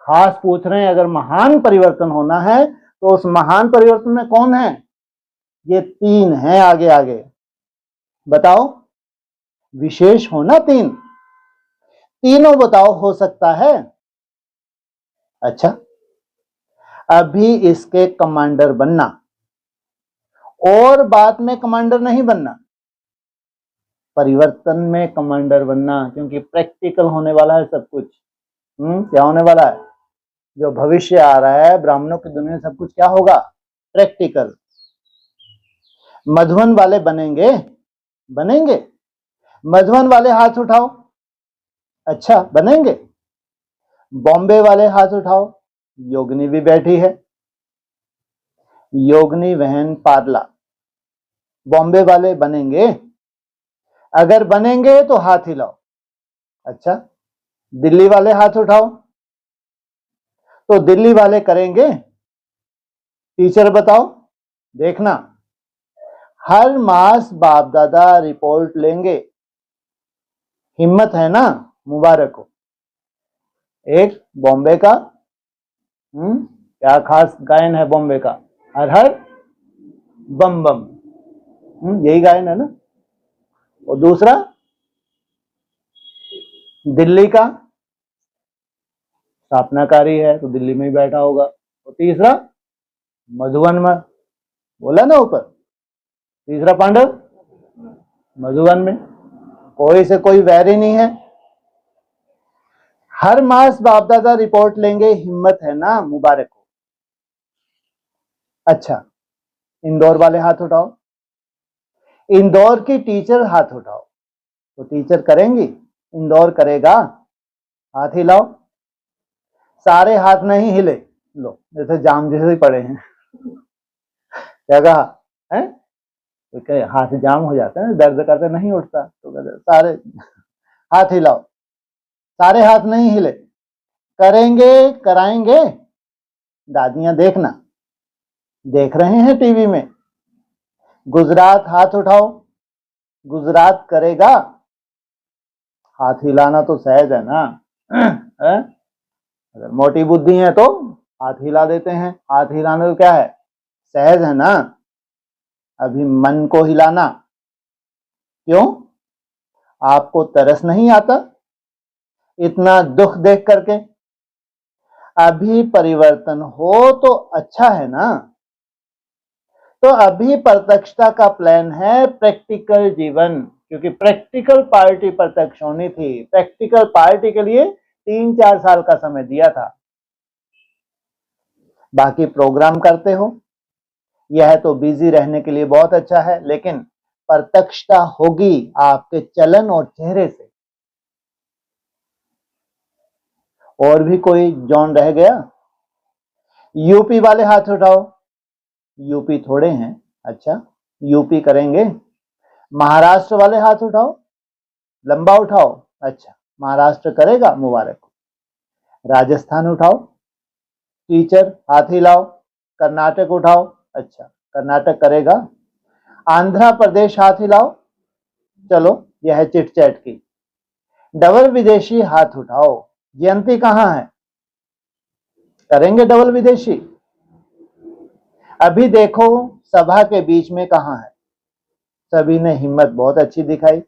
खास पूछ रहे हैं, अगर महान परिवर्तन होना है तो उस महान परिवर्तन में कौन है? ये तीन हैं आगे आगे। बताओ, विशेष होना तीन, तीनों बताओ, हो सकता है? अच्छा, अभी इसके कमांडर बनना, और बात में कमांडर नहीं बनना, परिवर्तन में कमांडर बनना, क्योंकि प्रैक्टिकल होने वाला है सब कुछ। क्या होने वाला है? जो भविष्य आ रहा है, ब्राह्मणों की दुनिया, सब कुछ क्या होगा? प्रैक्टिकल। मधुबन वाले बनेंगे? बनेंगे? मधुबन वाले हाथ उठाओ। अच्छा, बनेंगे? बॉम्बे वाले हाथ उठाओ। योगिनी भी बैठी है, योगिनी बहन पारला। बॉम्बे वाले बनेंगे? अगर बनेंगे तो हाथ हिलाओ। अच्छा, दिल्ली वाले हाथ उठाओ। तो दिल्ली वाले करेंगे? टीचर बताओ, देखना, हर मास बाप दादा रिपोर्ट लेंगे। हिम्मत है ना? मुबारक हो। एक बॉम्बे का, क्या खास गायन है बॉम्बे का? हर हर बम बम, यही गायन है ना। और दूसरा दिल्ली का, स्थापनाकारी है तो दिल्ली में ही बैठा होगा। और तीसरा मधुबन में, बोला ना ऊपर, तीसरा पांडव मधुबन में। कोई से कोई वैर ही नहीं है। हर मास बाप दादा रिपोर्ट लेंगे, हिम्मत है ना? मुबारक हो। अच्छा, इंदौर वाले हाथ उठाओ। इंदौर की टीचर हाथ उठाओ। तो टीचर करेंगी? इंदौर करेगा? हाथ हिलाओ। सारे हाथ नहीं हिले। लो, जैसे जाम जैसे ही पड़े हैं। क्या कहा है? तो हाथ जाम हो जाता है, दर्द करते नहीं उठता, तो कहते सारे हाथ हिलाओ। सारे हाथ नहीं हिले। करेंगे? कराएंगे? दादियां देखना, देख रहे हैं टीवी में। गुजरात हाथ उठाओ। गुजरात करेगा? हाथ हिलाना तो सहज है ना। अगर मोटी बुद्धि है तो हाथ हिला देते हैं। हाथ हिलाना तो क्या है? सहज है ना। अभी मन को हिलाना, क्यों? आपको तरस नहीं आता इतना दुख देख करके? अभी परिवर्तन हो तो अच्छा है ना। तो अभी प्रत्यक्षता का प्लान है, प्रैक्टिकल जीवन, क्योंकि प्रैक्टिकल पार्टी प्रत्यक्ष होनी थी। प्रैक्टिकल पार्टी के लिए 3-4 साल का समय दिया था। बाकी प्रोग्राम करते हो, यह तो बिजी रहने के लिए बहुत अच्छा है, लेकिन प्रत्यक्षता होगी आपके चलन और चेहरे से। और भी कोई जॉन रह गया? यूपी वाले हाथ उठाओ। यूपी थोड़े हैं। अच्छा, यूपी करेंगे? महाराष्ट्र वाले हाथ उठाओ, लंबा उठाओ। अच्छा, महाराष्ट्र करेगा? मुबारक। राजस्थान उठाओ। टीचर हाथ हिलाओ। कर्नाटक उठाओ। अच्छा, कर्नाटक करेगा? आंध्र प्रदेश हाथ हिलाओ। चलो, यह है चिट चैट की। डबल विदेशी हाथ उठाओ। जयंती कहां है? करेंगे डबल विदेशी? अभी देखो, सभा के बीच में कहां है? सभी ने हिम्मत बहुत अच्छी दिखाई,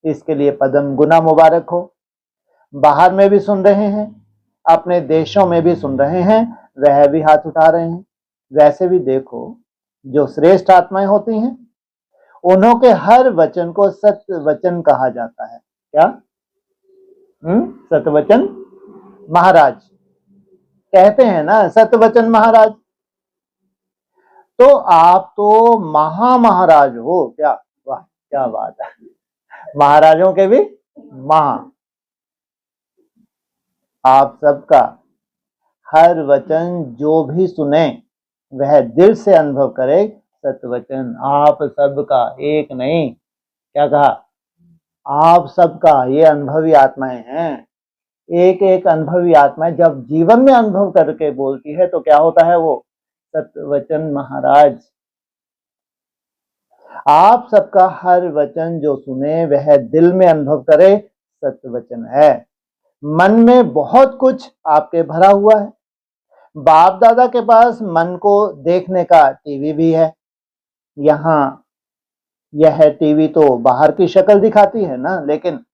इसके लिए पदम गुना मुबारक हो। बाहर में भी सुन रहे हैं, अपने देशों में भी सुन रहे हैं, वह भी हाथ उठा रहे हैं। वैसे भी देखो, जो श्रेष्ठ आत्माएं होती हैं, उन्हों के हर वचन को सत्य वचन कहा जाता है। क्या? सतवचन महाराज कहते हैं ना, सतवचन महाराज। तो आप तो महाराज हो। क्या? वाह, क्या बात है। महाराजों के भी महा। आप सबका हर वचन जो भी सुने वह दिल से अनुभव करे सत्वचन। आप सबका, एक नहीं, क्या कहा, आप सबका, ये अनुभवी आत्माएं हैं। एक एक अनुभवी आत्मा जब जीवन में अनुभव करके बोलती है तो क्या होता है, वो सत्वचन महाराज। आप सबका हर वचन जो सुने वह दिल में अनुभव करे सत्वचन है। मन में बहुत कुछ आपके भरा हुआ है। बाप दादा के पास मन को देखने का टीवी भी है। यहाँ यह टीवी तो बाहर की शक्ल दिखाती है ना, लेकिन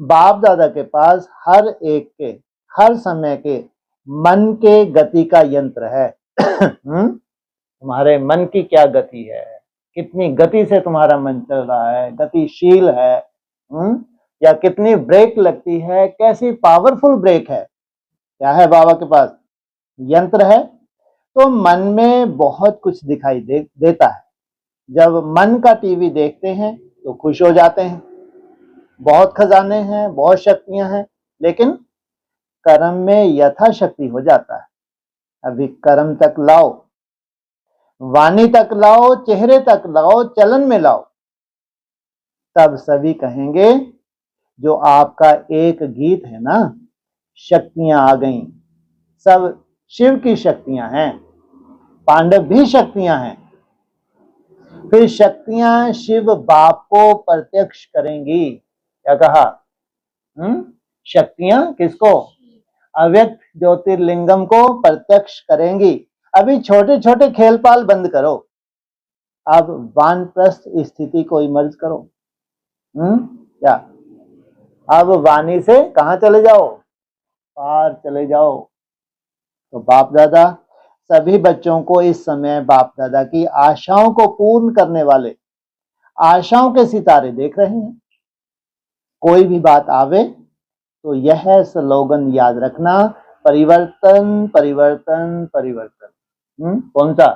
बाप दादा के पास हर एक के, हर समय के मन के गति का यंत्र है। तुम्हारे मन की क्या गति है, कितनी गति से तुम्हारा मन चल रहा है, गतिशील है, या कितनी ब्रेक लगती है, कैसी पावरफुल ब्रेक है, क्या है बाबा के पास, यंत्र है। तो मन में बहुत कुछ दिखाई देता है। जब मन का टीवी देखते हैं तो खुश हो जाते हैं, बहुत खजाने हैं, बहुत शक्तियां हैं, लेकिन कर्म में यथाशक्ति हो जाता है। अभी कर्म तक लाओ, वाणी तक लाओ, चेहरे तक लाओ, चलन में लाओ, तब सभी कहेंगे जो आपका एक गीत है ना, शक्तियां आ गईं, सब शिव की शक्तियां हैं, पांडव भी शक्तियां हैं। फिर शक्तियां शिव बाप को प्रत्यक्ष करेंगी। क्या कहा, शक्तियां किसको, अव्यक्त ज्योतिर्लिंगम को प्रत्यक्ष करेंगी। अभी छोटे छोटे खेलपाल बंद करो, अब वानप्रस्थ स्थिति को इमर्ज करो। क्या, अब वाणी से कहां चले जाओ, पार चले जाओ। तो बाप दादा सभी बच्चों को इस समय बाप दादा की आशाओं को पूर्ण करने वाले आशाओं के सितारे देख रहे हैं। कोई भी बात आवे तो यह स्लोगन याद रखना, परिवर्तन परिवर्तन परिवर्तन। कौन सा,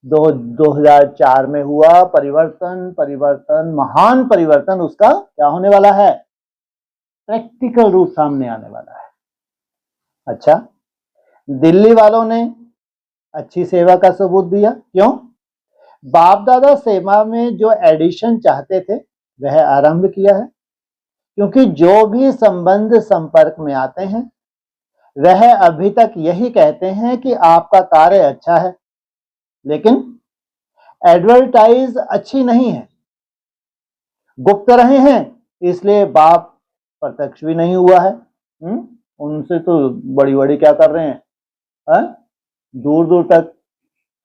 2004 में हुआ परिवर्तन, परिवर्तन, महान परिवर्तन, उसका क्या होने वाला है, प्रैक्टिकल रूप सामने आने वाला है। अच्छा, दिल्ली वालों ने अच्छी सेवा का सबूत दिया। क्यों, बाप दादा सेवा में जो एडिशन चाहते थे वह आरंभ किया है। क्योंकि जो भी संबंध संपर्क में आते हैं वह अभी तक यही कहते हैं कि आपका कार्य अच्छा है, लेकिन एडवर्टाइज अच्छी नहीं है, गुप्त रहे हैं, इसलिए बाप प्रत्यक्ष भी नहीं हुआ है। उनसे तो बड़ी बड़ी क्या कर रहे हैं, दूर दूर तक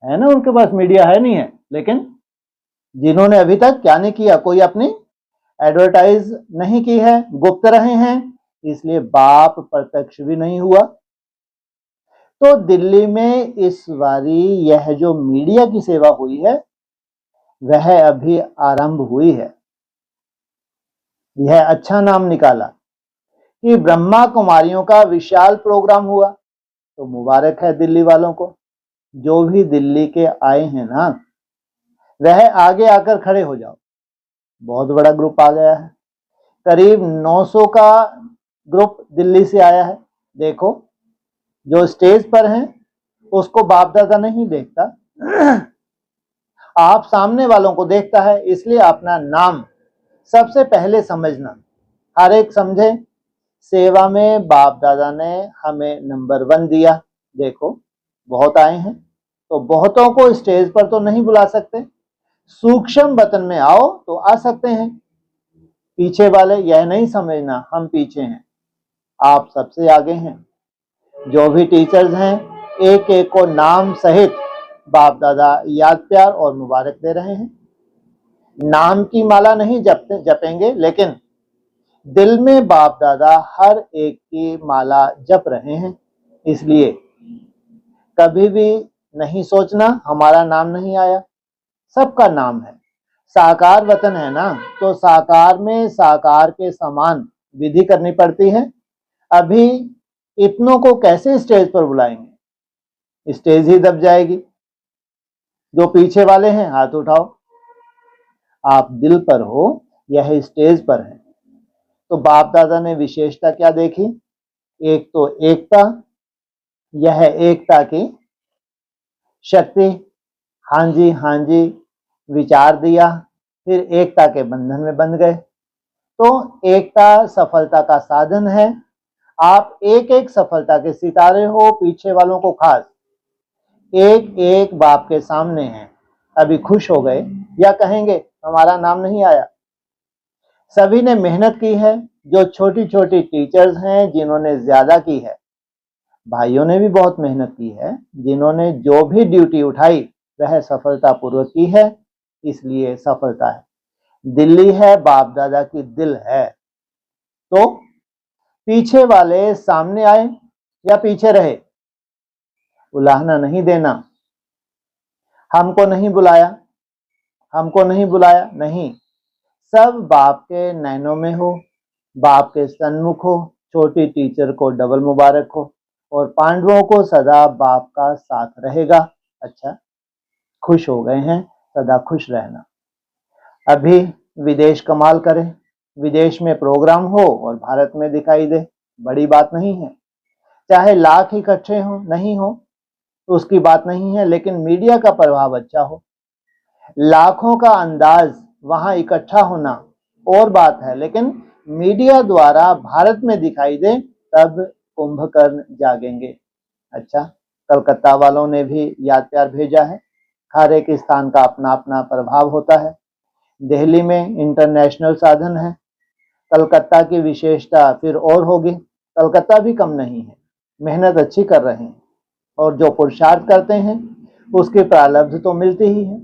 है ना, उनके पास मीडिया है नहीं है, लेकिन जिन्होंने अभी तक क्या नहीं किया, कोई अपनी एडवर्टाइज नहीं की है, गुप्त रहे हैं, इसलिए बाप प्रत्यक्ष भी नहीं हुआ। तो दिल्ली में इस बारी यह जो मीडिया की सेवा हुई है वह अभी आरंभ हुई है। यह अच्छा नाम निकाला कि ब्रह्मा कुमारियों का विशाल प्रोग्राम हुआ, तो मुबारक है दिल्ली वालों को। जो भी दिल्ली के आए हैं ना, वह आगे आकर खड़े हो जाओ। बहुत बड़ा ग्रुप आ गया है, करीब 900 का ग्रुप दिल्ली से आया है। देखो, जो स्टेज पर हैं उसको बाप दादा नहीं देखता, आप सामने वालों को देखता है, इसलिए अपना नाम सबसे पहले समझना। हर एक समझे, सेवा में बाप दादा ने हमें नंबर 1 दिया। देखो, बहुत आए हैं, तो बहुतों को स्टेज पर तो नहीं बुला सकते, सूक्ष्म वतन में आओ तो आ सकते हैं। पीछे वाले यह नहीं समझना हम पीछे हैं, आप सबसे आगे हैं। जो भी टीचर्स हैं, एक एक को नाम सहित बाप दादा याद प्यार और मुबारक दे रहे हैं। नाम की माला नहीं जपेंगे, लेकिन दिल में बाप दादा हर एक की माला जप रहे हैं। इसलिए कभी भी नहीं सोचना हमारा नाम नहीं आया, सबका नाम है। साकार वतन है ना, तो साकार में साकार के समान विधि करनी पड़ती है। अभी इतनों को कैसे स्टेज पर बुलाएंगे, स्टेज ही दब जाएगी। जो पीछे वाले हैं हाथ उठाओ, आप दिल पर हो, यह स्टेज पर है। तो बाप दादा ने विशेषता क्या देखी, एक तो एकता, यह एकता की शक्ति। हाँ जी विचार दिया, फिर एकता के बंधन में बंध गए। तो एकता सफलता का साधन है। आप एक एक सफलता के सितारे हो, पीछे वालों को खास एक एक बाप के सामने हैं। अभी खुश हो गए या कहेंगे हमारा नाम नहीं आया। सभी ने मेहनत की है, जो छोटी छोटी टीचर्स हैं जिन्होंने ज्यादा की है, भाइयों ने भी बहुत मेहनत की है, जिन्होंने जो भी ड्यूटी उठाई वह सफलतापूर्वक की है, इसलिए सफलता है। दिल्ली है बाप दादा की दिल है। तो पीछे वाले सामने आए या पीछे रहे, उलाहना नहीं देना। हमको नहीं बुलाया, हमको नहीं बुलाया, नहीं, सब बाप के नैनों में हो, बाप के सन्मुख हो। छोटी टीचर को डबल मुबारक हो और पांडवों को सदा बाप का साथ रहेगा। अच्छा, खुश हो गए हैं, सदा खुश रहना। अभी विदेश कमाल करे, विदेश में प्रोग्राम हो और भारत में दिखाई दे, बड़ी बात नहीं है। चाहे लाख इकट्ठे हो नहीं हो उसकी बात नहीं है, लेकिन मीडिया का प्रभाव अच्छा हो। लाखों का अंदाज वहां इकट्ठा होना और बात है, लेकिन मीडिया द्वारा भारत में दिखाई दे तब कुंभकर्ण जागेंगे। अच्छा, कलकत्ता वालों ने भी याद प्यार भेजा है। हर एक स्थान का अपना अपना प्रभाव होता है। दिल्ली में इंटरनेशनल साधन है, कलकत्ता की विशेषता फिर और होगी। कलकत्ता भी कम नहीं है, मेहनत अच्छी कर रहे हैं और जो पुरुषार्थ करते हैं उसके प्रारब्ध तो मिलते ही है।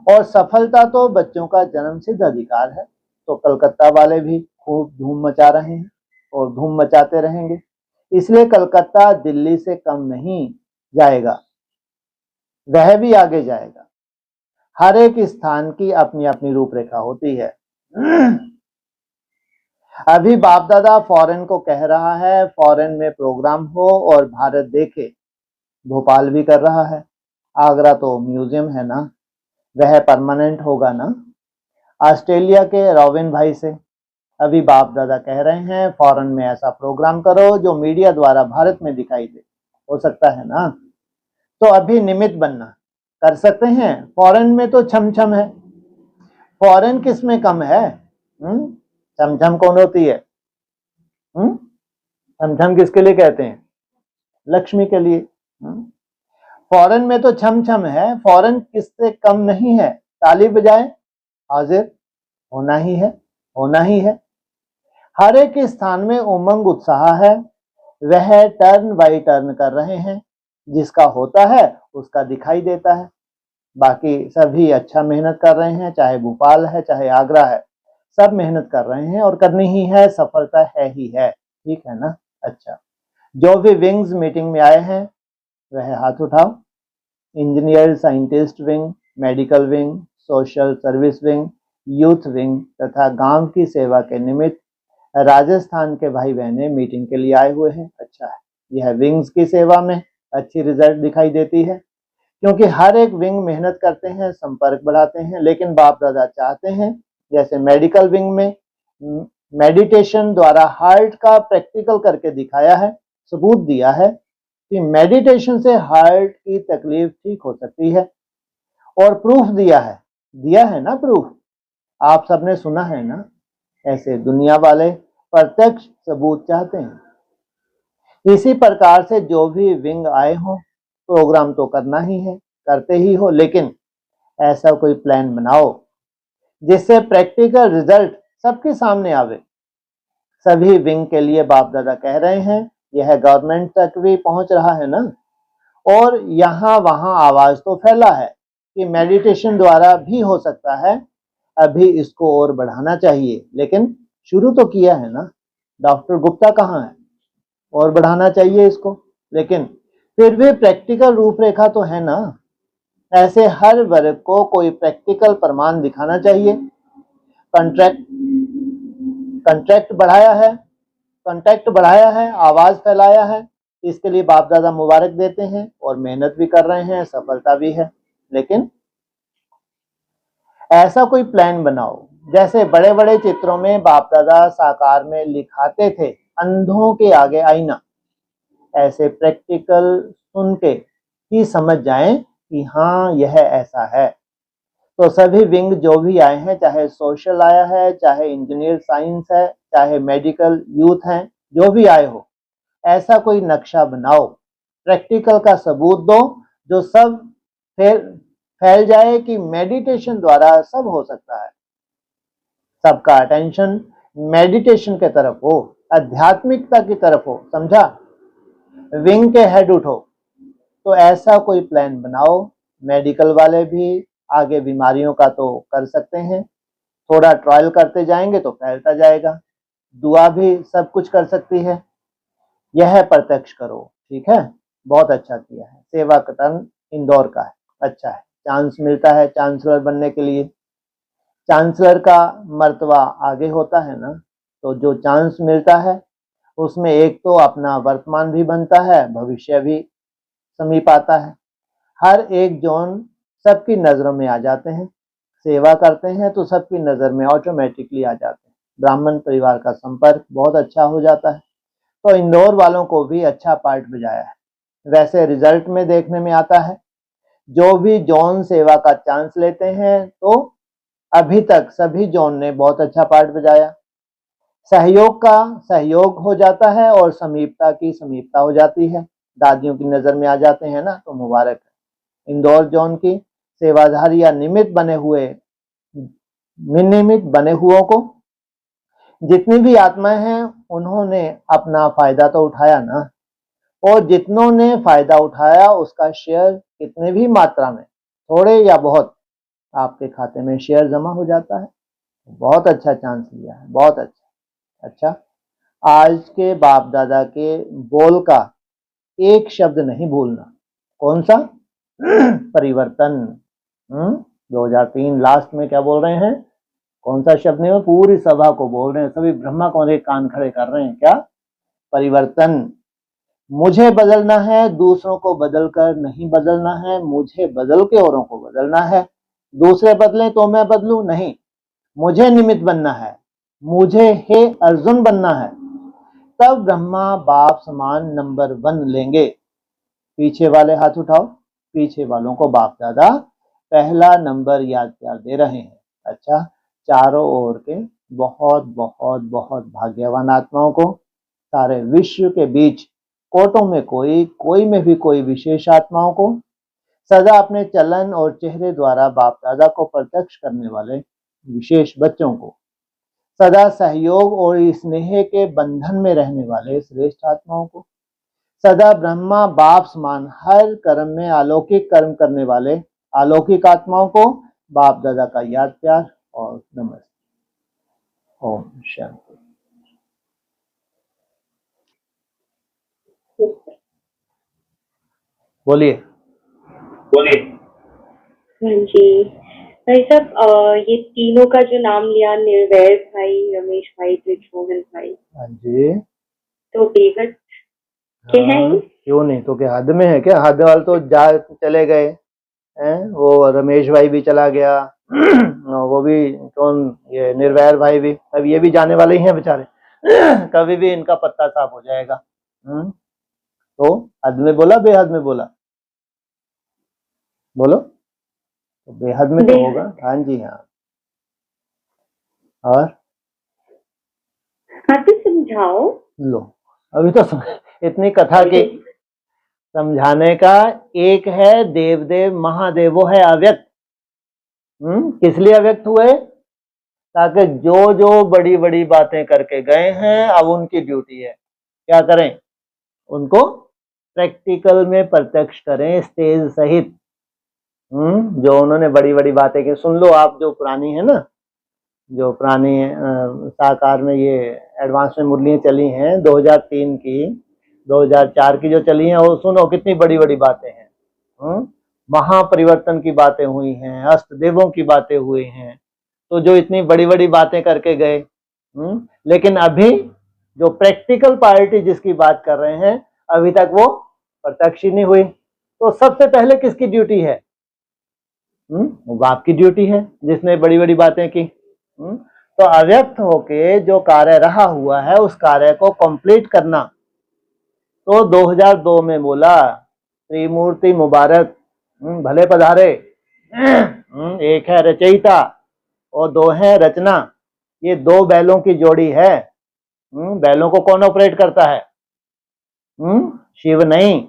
और सफलता तो बच्चों का जन्मसिद्ध अधिकार है। तो कलकत्ता वाले भी खूब धूम मचा रहे हैं और धूम मचाते रहेंगे। इसलिए कलकत्ता दिल्ली से कम नहीं जाएगा, वह भी आगे जाएगा। हर एक स्थान की अपनी अपनी रूपरेखा होती है। अभी बाप दादा फॉरेन को कह रहा है फॉरेन में प्रोग्राम हो और भारत देखे। भोपाल भी कर रहा है, आगरा तो म्यूजियम है ना, वह परमानेंट होगा ना। ऑस्ट्रेलिया के रॉबिन भाई से अभी बाप दादा कह रहे हैं फॉरेन में ऐसा प्रोग्राम करो जो मीडिया द्वारा भारत में दिखाई दे। हो सकता है ना। तो अभी निमित्त बनना कर सकते हैं। फॉरेन में तो छम छम है, फॉरेन किस में कम है? छम छम कौन होती है? छम छम किसके लिए कहते हैं? लक्ष्मी के लिए। फॉरेन में तो छम छम है, फॉरेन किससे कम नहीं है। ताली बजाए, हाजिर होना ही है, होना ही है। हर एक स्थान में उमंग उत्साह है, वह टर्न बाई टर्न कर रहे हैं। जिसका होता है उसका दिखाई देता है। बाकी सभी अच्छा मेहनत कर रहे हैं, चाहे भोपाल है चाहे आगरा है, सब मेहनत कर रहे हैं और करनी ही है, सफलता है ही है। ठीक है ना। अच्छा, जो भी विंग्स मीटिंग में आए हैं वह हाथ उठाओ। Engineer scientist wing, medical wing, social service wing, youth wing तथा गांव की सेवा के निमित्त राजस्थान के भाई बहने मीटिंग के लिए आए हुए हैं। अच्छा है, यह विंग्स की सेवा में अच्छी रिजल्ट दिखाई देती है, क्योंकि हर एक विंग मेहनत करते हैं, संपर्क बढ़ाते हैं। लेकिन बाप दादा चाहते हैं जैसे मेडिकल विंग में मेडिटेशन द्वारा हार्ट का प्रैक्टिकल करके दिखाया है, सबूत दिया है कि मेडिटेशन से हार्ट की तकलीफ ठीक हो सकती है। और प्रूफ दिया है ना प्रूफ, आप सबने सुना है ना। ऐसे दुनिया वाले प्रत्यक्ष सबूत चाहते हैं। इसी प्रकार से जो भी विंग आए हो प्रोग्राम तो करना ही है, करते ही हो, लेकिन ऐसा कोई प्लान बनाओ जिससे प्रैक्टिकल रिजल्ट सबके सामने आवे। सभी विंग के लिए बाप दादा कह रहे हैं, यह गवर्नमेंट तक भी पहुंच रहा है ना। और यहाँ वहां आवाज तो फैला है कि मेडिटेशन द्वारा भी हो सकता है। अभी इसको और बढ़ाना चाहिए, लेकिन शुरू तो किया है ना। डॉक्टर गुप्ता कहाँ है? और बढ़ाना चाहिए इसको, लेकिन फिर भी प्रैक्टिकल रूपरेखा तो है ना। ऐसे हर वर्ग को कोई प्रैक्टिकल प्रमाण दिखाना चाहिए। कंट्रैक्ट कंट्रैक्ट बढ़ाया है, कंटैक्ट बढ़ाया है, आवाज फैलाया है। इसके लिए बाप दादा मुबारक देते हैं और मेहनत भी कर रहे हैं, सफलता भी है। लेकिन ऐसा कोई प्लान बनाओ जैसे बड़े बड़े चित्रों में बाप दादा साकार में लिखाते थे, अंधों के आगे आईना। ऐसे प्रैक्टिकल सुन के ही समझ जाएं कि हाँ यह ऐसा है। तो सभी विंग जो भी आए हैं, चाहे सोशल आया है, चाहे इंजीनियर साइंस है, चाहे मेडिकल यूथ हैं, जो भी आए हो, ऐसा कोई नक्शा बनाओ, प्रैक्टिकल का सबूत दो, जो सब फैल जाए कि मेडिटेशन द्वारा सब हो सकता है। सबका अटेंशन मेडिटेशन के तरफ हो, आध्यात्मिकता की तरफ हो, समझा? विंग के हेड उठो। तो ऐसा कोई प्लान बनाओ। मेडिकल वाले भी आगे बीमारियों का तो कर सकते हैं, थोड़ा ट्रायल करते जाएंगे तो फैलता जाएगा। दुआ भी सब कुछ कर सकती है। यह प्रत्यक्ष करो, ठीक है? बहुत अच्छा किया है। सेवा कटन इंदौर का है, अच्छा है। चांस मिलता है चांसलर बनने के लिए। चांसलर का मर्तबा आगे होता है ना, तो जो चांस मिलता है उसमें एक तो अपना वर्तमान भी बनता है, भविष्य भी समीप आता है। हर एक जोन सबकी नजरों में आ जाते हैं। सेवा करते हैं तो सबकी नजर में ऑटोमेटिकली आ जाते हैं। ब्राह्मण परिवार का संपर्क बहुत अच्छा हो जाता है। तो इंदौर वालों को भी अच्छा पार्ट बजाया है। वैसे रिजल्ट में देखने में आता है, जो भी जोन सेवा का चांस लेते हैं तो अभी तक सभी जोन ने बहुत अच्छा पार्ट बजाया। सहयोग का सहयोग हो जाता है और समीपता की समीपता हो जाती है। दादियों की नजर में आ जाते हैं ना, तो मुबारक है। इंदौर जोन की सेवाधारी या निमित्त बने हुओं को, जितनी भी आत्माएं हैं, उन्होंने अपना फायदा तो उठाया ना, और जितनों ने फायदा उठाया उसका शेयर कितने भी मात्रा में, थोड़े या बहुत, आपके खाते में शेयर जमा हो जाता है। बहुत अच्छा चांस लिया है, बहुत अच्छा। अच्छा, आज के बाप दादा के बोल का एक शब्द नहीं भूलना। कौन सा? परिवर्तन। 2003 लास्ट में क्या बोल रहे हैं? कौन सा शब्द नहीं? पूरी सभा को बोल रहे हैं, सभी ब्रह्मा कुमारी कान खड़े कर रहे हैं। क्या? परिवर्तन। मुझे बदलना है, दूसरों को बदलकर नहीं बदलना है। मुझे बदल के औरों को बदलना है। दूसरे बदलें तो मैं बदलूं नहीं, मुझे निमित्त बनना है, मुझे हे अर्जुन बनना है। तब ब्रह्मा बाप समान नंबर 1 लेंगे। पीछे वाले हाथ उठाओ। पीछे वालों को बाप दादा पहला नंबर याद प्यार दे रहे हैं। अच्छा, चारों ओर के बहुत बहुत बहुत भाग्यवान आत्माओं को, सारे विश्व के बीच कोटों में कोई में भी कोई विशेष आत्माओं को, सदा अपने चलन और चेहरे द्वारा बाप दादा को प्रत्यक्ष करने वाले विशेष बच्चों को, सदा सहयोग और स्नेह के बंधन में रहने वाले श्रेष्ठ आत्माओं को, सदा ब्रह्मा बाप समान हर कर्म में अलौकिक कर्म करने वाले अलौकिक आत्माओं को बाप दादा का याद प्यार और नमस्ते। ओम शांति। बोलिए। हाँ जी भाई साहब, ये तीनों का जो नाम लिया, निर्वैर भाई, रमेश भाई, ब्रिजमोहन भाई, हाँ जी, तो बेहद के हैं ये? क्यों नहीं, तो क्या हद में है क्या? हद वाले तो जा चले गए हैं, वो रमेश भाई भी चला गया, वो भी कौन, ये निर्वैर भाई भी, अब ये भी जाने वाले ही हैं बेचारे। कभी भी इनका पत्ता साफ हो जाएगा। तो हद में बोला बेहद में बोला? बोलो। तो बेहद में तो होगा। हाँ जी हाँ। और हाँ तो समझाओ। लो, अभी तो इतनी कथा की समझाने का एक है देवदेव महादेव, वो है अव्यक्त। किस लिए अव्यक्त हुए? ताकि जो जो बड़ी बड़ी बातें करके गए हैं, अब उनकी ड्यूटी है क्या करें? उनको प्रैक्टिकल में प्रत्यक्ष करें, स्टेज सहित। जो उन्होंने बड़ी बड़ी बातें की, सुन लो आप, जो पुरानी है ना, जो पुरानी साकार में ये एडवांस में मुरलियाँ चली हैं 2003 की, 2004 की जो चली हैं, वो सुनो कितनी बड़ी बड़ी बातें हैं। महापरिवर्तन की बातें हुई हैं, अष्टदेवों की बातें हुई हैं। तो जो इतनी बड़ी बड़ी बातें करके गए, लेकिन अभी जो प्रैक्टिकल पार्टी जिसकी बात कर रहे हैं, अभी तक वो प्रत्यक्ष ही नहीं हुई। तो सबसे पहले किसकी ड्यूटी है? वो बाप की ड्यूटी है, जिसने बड़ी बड़ी बातें की। तो अव्यक्त होके जो कार्य रहा हुआ है, उस कार्य को कंप्लीट करना। तो 2002 में बोला त्रिमूर्ति मुबारक, भले पधारे। एक है रचयिता और दो है रचना। ये दो बैलों की जोड़ी है। बैलों को कौन ऑपरेट करता है? शिव नहीं,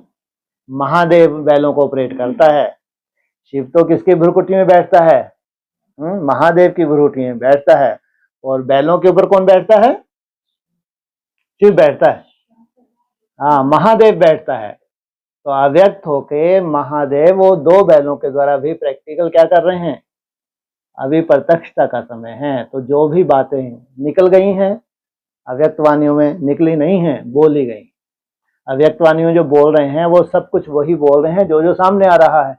महादेव बैलों को ऑपरेट करता है। शिव तो किसकी भ्रुकुटी में बैठता है? महादेव की भ्रुकुटी में बैठता है। और बैलों के ऊपर कौन बैठता है? शिव बैठता है। हाँ, महादेव बैठता है। तो अव्यक्त होके महादेव वो दो बैलों के द्वारा भी प्रैक्टिकल क्या कर रहे हैं? अभी प्रत्यक्षता का समय है। तो जो भी बातें निकल गई हैं अव्यक्त वाणियों में, निकली नहीं है, बोली गई। अव्यक्त वाणियों जो बोल रहे हैं वो सब कुछ वही बोल रहे हैं जो जो सामने आ रहा है।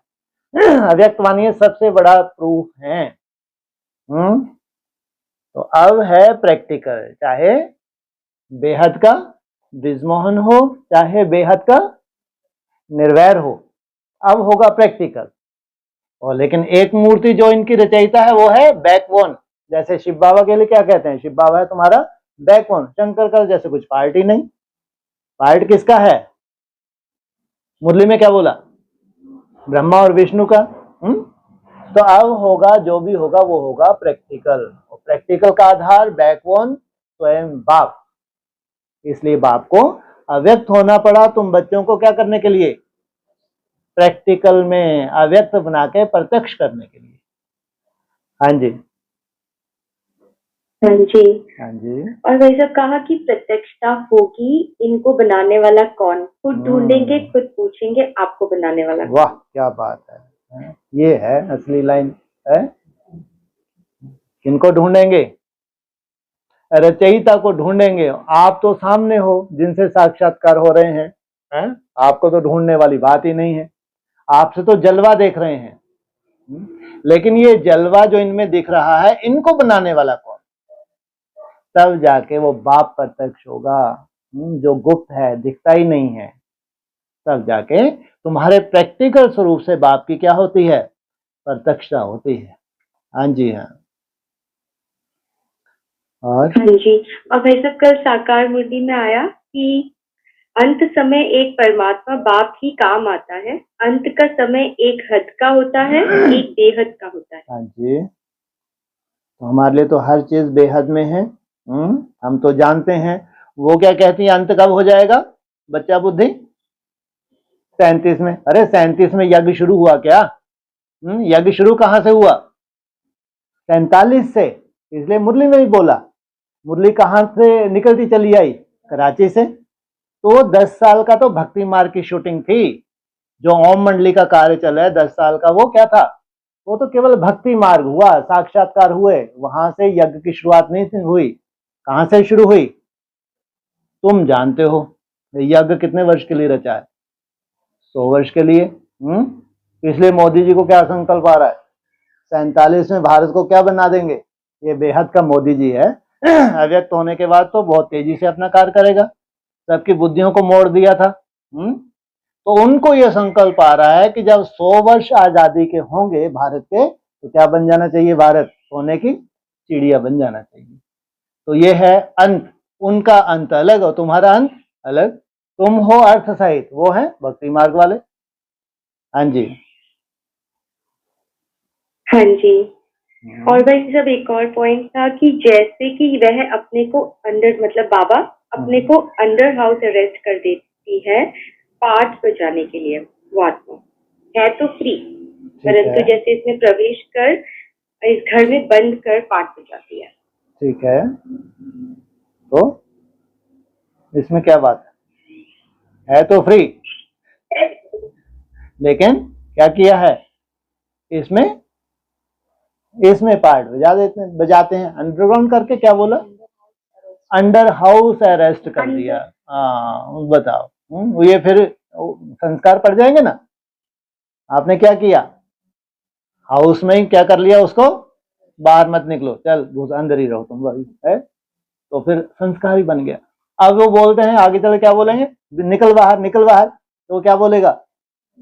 अव्यक्त वाणी सबसे बड़ा प्रूफ है। तो अब है प्रैक्टिकल, चाहे बेहद का ब्रिजमोहन हो चाहे बेहद का निर्वैर हो, अब होगा प्रैक्टिकल। और लेकिन एक मूर्ति जो इनकी रचयिता है वो है बैकबोन। जैसे शिव बाबा के लिए क्या कहते हैं? शिव बाबा है तुम्हारा बैकबोन। शंकर का जैसे कुछ पार्ट ही नहीं। पार्ट किसका है? मुरली में क्या बोला? ब्रह्मा और विष्णु का। तो अब होगा, जो भी होगा वो होगा प्रैक्टिकल। और प्रैक्टिकल का आधार बैकबोन स्वयं बाप। इसलिए बाप को अव्यक्त होना पड़ा तुम बच्चों को क्या करने के लिए? प्रैक्टिकल में अव्यक्त बना के प्रत्यक्ष करने के लिए। हाँ जी, हाँ जी। हाँ जी। और वही सब कहा कि प्रत्यक्षता होगी, इनको बनाने वाला कौन? खुद ढूंढेंगे, खुद पूछेंगे, आपको बनाने वाला कौन? वाह क्या बात है। ये है असली लाइन है। किनको ढूंढेंगे? रचयिता को ढूंढेंगे। आप तो सामने हो जिनसे साक्षात्कार हो रहे हैं, आपको तो ढूंढने वाली बात ही नहीं है। आपसे तो जलवा देख रहे हैं। लेकिन ये जलवा जो इनमें दिख रहा है, इनको बनाने वाला कौन? तब जाके वो बाप प्रत्यक्ष होगा। जो गुप्त है, दिखता ही नहीं है, तब जाके तुम्हारे प्रैक्टिकल स्वरूप से बाप की क्या होती है? प्रत्यक्षता होती है। हाँ जी, हाँ। और हाँ जी। और वही सब कल साकार मूर्ति में आया कि अंत समय एक परमात्मा बाप ही काम आता है। अंत का समय एक हद का होता है, एक बेहद का होता है। हाँ जी, तो हमारे लिए तो हर चीज बेहद में है। हम तो जानते हैं। वो क्या कहती है अंत कब हो जाएगा? बच्चा बुद्धि 37 में। अरे 37 में यज्ञ शुरू हुआ क्या? यज्ञ शुरू कहां से हुआ? 47 से। इसलिए मुरली में भी बोला। मुरली कहां से निकलती चली आई? कराची से। तो 10 साल का तो भक्ति मार्ग की शूटिंग थी। जो ओम मंडली का कार्य चल रहा है 10 साल का, वो क्या था? वो तो केवल भक्ति मार्ग हुआ, साक्षात्कार हुए। वहां से यज्ञ की शुरुआत नहीं हुई। कहां से शुरू हुई? तुम जानते हो यज्ञ कितने वर्ष के लिए रचा है? 100 वर्ष के लिए। इसलिए मोदी जी को क्या संकल्प आ रहा है? 47 में भारत को क्या बना देंगे? ये बेहद का मोदी जी है। अव्यक्त होने के बाद तो बहुत तेजी से अपना कार्य करेगा। सबकी बुद्धियों को मोड़ दिया था। तो उनको यह संकल्प आ रहा है कि जब 100 वर्ष आजादी के होंगे भारत के, तो क्या बन जाना चाहिए? भारत सोने की चिड़िया बन जाना चाहिए। तो ये है अंत। उनका अंत अलग और तुम्हारा अंत अलग। तुम हो अर्थ सहित, वो है भक्ति मार्ग वाले। हाँ जी, हाँ जी। और वही सब एक और पॉइंट था कि जैसे कि वह अपने को अंडर, मतलब बाबा अपने को अंडर हाउस अरेस्ट कर देती है पाठ बजाने के लिए। वो आत्मा है तो फ्री, परंतु जैसे इसमें प्रवेश कर इस घर में बंद कर पाठ बजाती है। ठीक है। तो इसमें क्या बात है तो फ्री, लेकिन क्या किया है? इसमें पार्ट बजाते हैं। अंडरग्राउंड करके क्या बोला? अंडर हाउस अरेस्ट कर दिया। हाँ बताओ, ये फिर संस्कार पड़ जाएंगे ना। आपने क्या किया? हाउस में ही क्या कर लिया उसको? बाहर मत निकलो, चल अंदर ही रहो तुम भाई है। तो फिर संस्कार ही बन गया। अब वो बोलते हैं आगे चल क्या बोलेंगे? निकल बाहर, निकल बाहर। तो क्या बोलेगा?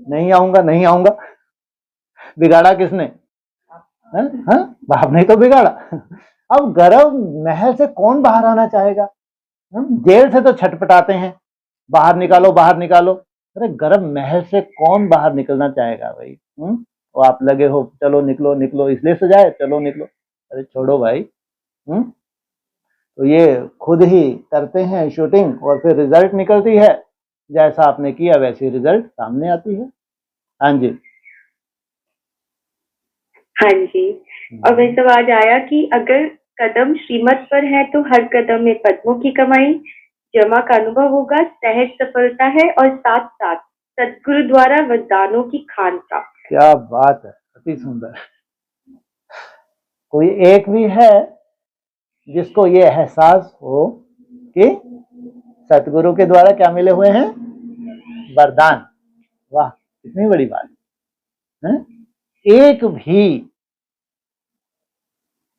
नहीं आऊंगा, नहीं आऊंगा। बिगाड़ा किसने? हाँ, बाप ने तो बिगाड़ा। अब गर्भ महल से कौन बाहर आना चाहेगा? जेल से तो छटपटाते हैं। बाहर निकालो, बाहर निकालो। अरे गर्म महल से कौन बाहर निकलना चाहेगा भाई? वो आप लगे हो चलो निकलो निकलो, इसलिए सजाए चलो निकलो। अरे छोड़ो भाई। तो ये खुद ही करते हैं शूटिंग और फिर रिजल्ट निकलती है, जैसा आपने किया वैसी रिजल्ट सामने आती है। हाँ जी। हाँ जी। और वही सब आज आया कि अगर कदम श्रीमत पर है तो हर कदम में पद्मों की कमाई, जमा का अनुभव होगा, सहज सफलता है और साथ साथ सदगुरु द्वारा वरदानों की खान प्राप्त। क्या बात है, अति सुंदर। कोई एक भी है जिसको ये एहसास हो कि सतगुरु के द्वारा क्या मिले हुए हैं? वरदान। वाह, कितनी बड़ी बात है। एक भी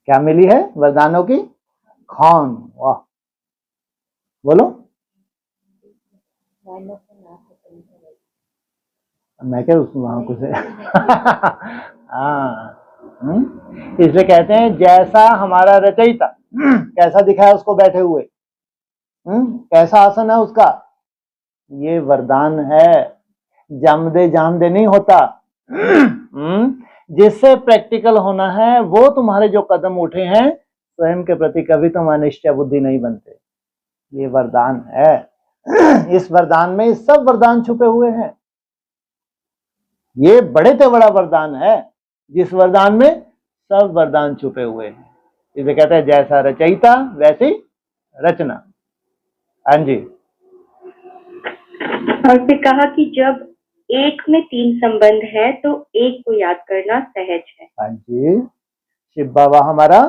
क्या मिली है? वरदानों की खान। वाह, बोलो। मैं क्या वहां कुछ हाँ। इसलिए कहते हैं जैसा हमारा रचयिता कैसा दिखा है उसको बैठे हुए, कैसा आसन है उसका, ये वरदान है। जम दे जाम दे नहीं होता। जिससे प्रैक्टिकल होना है वो तुम्हारे जो कदम उठे हैं स्वयं के प्रति कभी तुम अनिश्चय बुद्धि नहीं बनते। ये वरदान है। इस वरदान में सब वरदान छुपे हुए हैं। ये बड़े से बड़ा वरदान है जिस वरदान में सब वरदान छुपे हुए हैं। इसे कहते हैं जैसा रचयिता वैसी रचना। हाँ जी। और फिर कहा कि जब एक में तीन संबंध है तो एक को याद करना सहज है। हाँ जी। शिव बाबा हमारा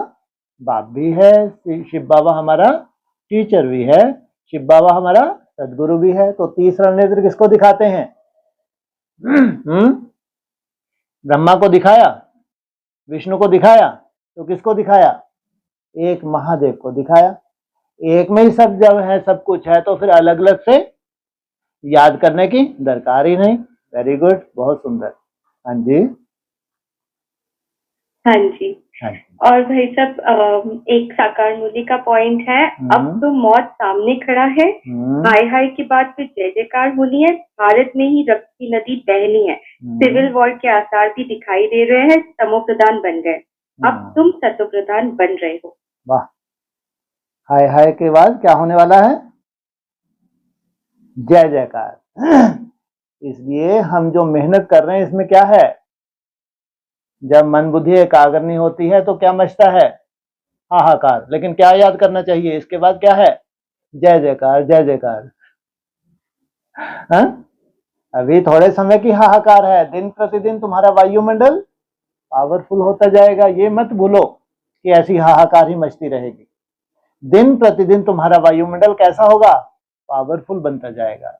बाप भी है, शिव बाबा हमारा टीचर भी है, शिव बाबा हमारा सदगुरु भी है। तो तीसरा नेत्र किसको दिखाते हैं? ब्रह्मा को दिखाया, विष्णु को दिखाया, तो किसको दिखाया? एक महादेव को दिखाया। एक में ही सब जब है, सब कुछ है, तो फिर अलग अलग से याद करने की दरकार ही नहीं। वेरी गुड, बहुत सुंदर। हाँ जी। हाँ जी। और भाई साहब एक साकार मूल्य का पॉइंट है, अब तो मौत सामने खड़ा है, हाय हाय की बात पे जय जयकार होनी है, भारत में ही रक्त की नदी बहनी है, सिविल वॉर के आसार भी दिखाई दे रहे हैं, तमो प्रधान बन गए, अब तुम सतो प्रधान बन रहे हो। वाह। हाय हाय के बाद क्या होने वाला है? जय जयकार। इसलिए हम जो मेहनत कर रहे हैं इसमें क्या है? जब मन बुद्धि एकाग्र नहीं होती है तो क्या मचता है? हाहाकार। लेकिन क्या याद करना चाहिए इसके बाद? क्या है? जय जयकार, जय जयकार। हाँ? अभी थोड़े समय की हाहाकार है, दिन प्रतिदिन तुम्हारा वायुमंडल पावरफुल होता जाएगा। ये मत भूलो कि ऐसी हाहाकार ही मचती रहेगी। दिन प्रतिदिन तुम्हारा वायुमंडल कैसा होगा? पावरफुल बनता जाएगा।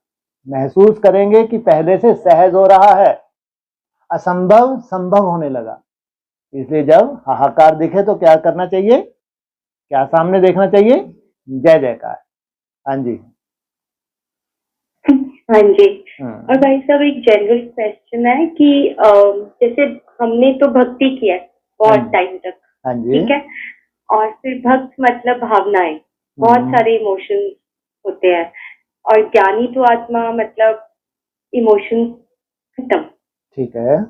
महसूस करेंगे कि पहले से सहज हो रहा है, असंभव संभव होने लगा। इसलिए जब हाहाकार दिखे तो क्या करना चाहिए? क्या सामने देखना चाहिए? जय जयकार। हाँ जी। हाँ जी। और भाई साहब एक जनरल क्वेश्चन है कि जैसे हमने तो भक्ति किया है बहुत टाइम तक, हाँ जी। ठीक है, और फिर भक्त मतलब भावनाएं, बहुत सारे इमोशंस होते हैं, और ज्ञानी तो आत्मा मतलब इमोशन खत्म, ठीक है।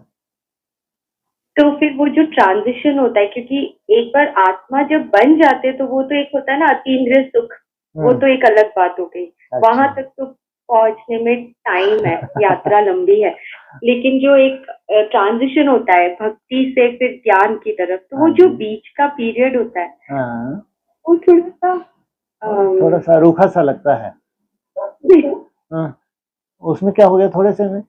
तो फिर वो जो ट्रांजिशन होता है, क्योंकि एक बार आत्मा जब बन जाते तो वो तो एक होता है ना अतीन्द्रिय सुख, वो तो एक अलग बात हो गई। वहां तक तो पहुंचने में टाइम है, यात्रा लंबी है, लेकिन जो एक ट्रांजिशन होता है भक्ति से फिर ज्ञान की तरफ, तो वो जो बीच का पीरियड होता है वो थोड़ा सा रूखा सा लगता है। उसमें क्या हो गया थोड़े से में?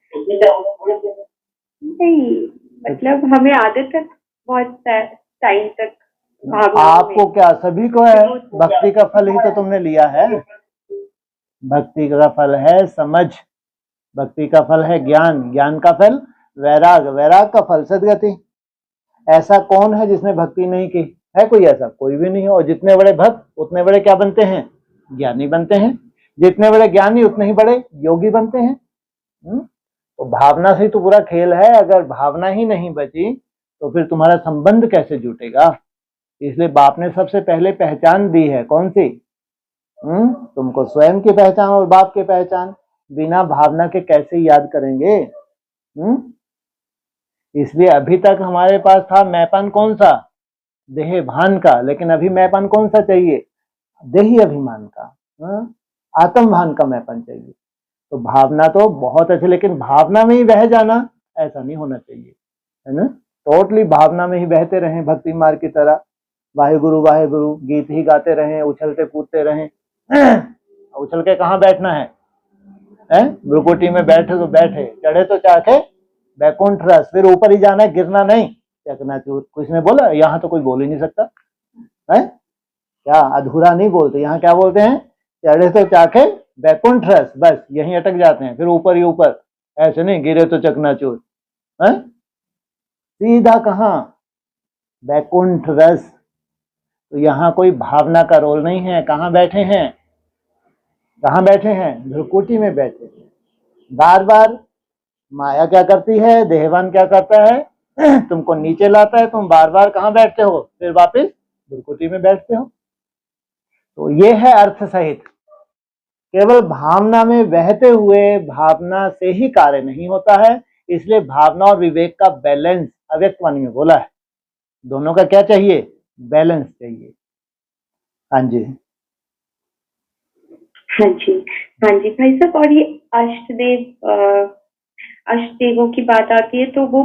नहीं, मतलब हमें आदत है बहुत टाइम तक। आपको क्या सभी को है? भक्ति का फल ही तो तुमने लिया है। भक्ति का फल है समझ, भक्ति का फल है ज्ञान, ज्ञान का फल वैराग, वैराग का फल सद्गति। ऐसा कौन है जिसने भक्ति नहीं की? है कोई ऐसा? कोई भी नहीं है। और जितने बड़े भक्त उतने बड़े क्या बनते हैं? ज्ञानी बनते हैं। जितने बड़े ज्ञानी उतने ही बड़े योगी बनते हैं। तो भावना से तो पूरा खेल है। अगर भावना ही नहीं बची तो फिर तुम्हारा संबंध कैसे जुटेगा? इसलिए बाप ने सबसे पहले पहचान दी है, कौन सी? तुमको स्वयं की पहचान और बाप की पहचान बिना भावना के कैसे याद करेंगे? इसलिए अभी तक हमारे पास था मैपन कौन सा? देह भान का, लेकिन अभी मैपन कौन सा चाहिए? देही अभिमान का, आत्म भान का मैपन चाहिए। तो भावना तो बहुत अच्छी, लेकिन भावना में ही बह जाना ऐसा नहीं होना चाहिए, है ना? टोटली भावना में ही बहते रहें भक्ति मार्ग की तरह, वाहे गुरु गीत ही गाते रहें, उछलते कूदते रहें। उछल के कहाँ बैठना है? भ्रुकुटी में बैठे तो बैठे, चढ़े तो चाहे बैकुंठ रस, फिर ऊपर ही जाना है, गिरना नहीं, चकनाचूर। किसने बोला? यहाँ तो कोई बोल ही नहीं सकता है क्या? अधूरा नहीं बोलते, यहाँ क्या बोलते हैं? चढ़े तो चाखे बैकुंठ रस, बस यहीं अटक जाते हैं, फिर ऊपर ही ऊपर, ऐसे नहीं गिरे तो चकनाचूर है। सीधा कहाँ? बैकुंठ रस। तो यहाँ कोई भावना का रोल नहीं है। कहाँ बैठे हैं? कहाँ बैठे हैं? भ्रुकुटी में बैठे हैं। बार बार माया क्या करती है, देहवान क्या करता है? तुमको नीचे लाता है, तुम बार बार कहाँ बैठते हो? फिर वापस भ्रुकुटी में बैठते हो। तो ये है अर्थ सहित। केवल भावना में बहते हुए भावना से ही कार्य नहीं होता है, इसलिए भावना और विवेक का बैलेंस अव्यक्त वाणी में बोला है। दोनों का क्या चाहिए? बैलेंस चाहिए। हाँ जी, हाँ जी, हाँ जी भाई साहब। और ये अष्टदेवों की बात आती है तो वो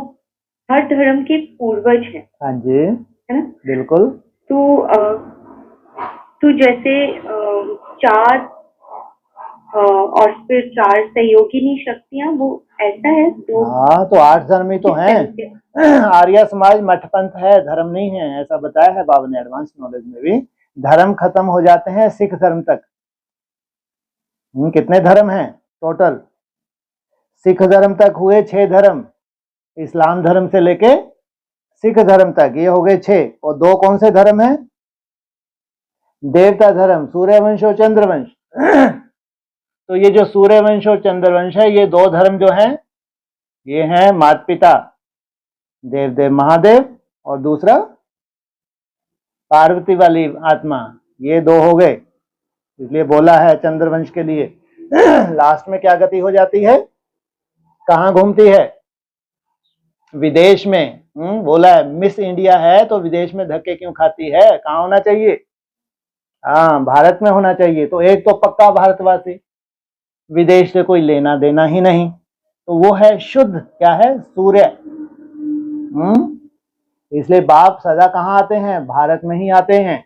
हर धर्म के पूर्वज हैं। हाँ जी, है ना? बिल्कुल। तो जैसे चार और फिर चार सहयोगिनी शक्तियां, वो ऐसा है तो? हाँ, तो 8 धर्म ही तो हैं। आर्य समाज मठपंथ है, धर्म नहीं है, ऐसा बताया है बाबा ने एडवांस नॉलेज में भी। धर्म खत्म हो जाते हैं सिख धर्म तक। कितने धर्म हैं टोटल? सिख धर्म तक हुए 6 धर्म, इस्लाम धर्म से लेके सिख धर्म तक, ये हो गए 6। और 2 कौन से धर्म हैं? देवता धर्म, सूर्यवंश और चंद्रवंश। तो ये जो सूर्यवंश और चंद्रवंश है, ये 2 धर्म जो हैं, ये हैं माता पिता देवदेव महादेव, और दूसरा पार्वती वाली आत्मा, ये 2 हो गए। इसलिए बोला है चंद्रवंश के लिए लास्ट में क्या गति हो जाती है? कहाँ घूमती है? विदेश में। बोला है मिस इंडिया है तो विदेश में धक्के क्यों खाती है? कहाँ होना चाहिए? हाँ, भारत में होना चाहिए। तो एक तो पक्का भारतवासी, विदेश से कोई लेना देना ही नहीं, तो वो है शुद्ध। क्या है? सूर्य। इसलिए बाप सदा कहाँ आते हैं? भारत में ही आते हैं।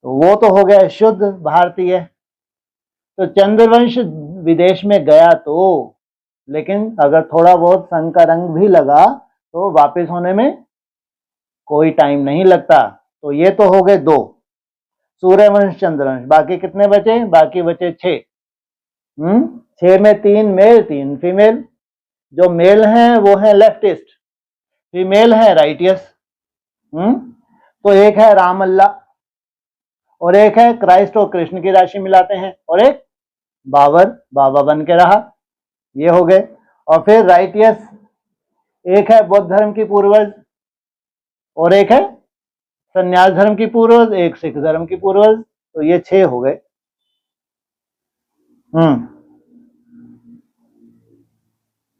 तो वो तो हो गया शुद्ध भारतीय। तो चंद्रवंश विदेश में गया तो, लेकिन अगर थोड़ा बहुत संग का रंग भी लगा तो वापस होने में कोई टाइम नहीं लगता। तो ये तो हो गए 2, सूर्यवंश चंद्रवंश। बाकी कितने बचे? बाकी बचे 6। 6 में 3 मेल 3 फीमेल। जो मेल हैं वो है लेफ्टिस्ट, फीमेल है राइटियस। तो एक है राम अल्लाह, और एक है क्राइस्ट और कृष्ण की राशि मिलाते हैं, और एक बाबर बाबा बन के रहा। ये हो गए। और फिर राइटियस, एक है बौद्ध धर्म की पूर्वज, और एक है संन्यास धर्म की पूर्वज, एक सिख धर्म की पूर्वज। तो ये 6 हो गए।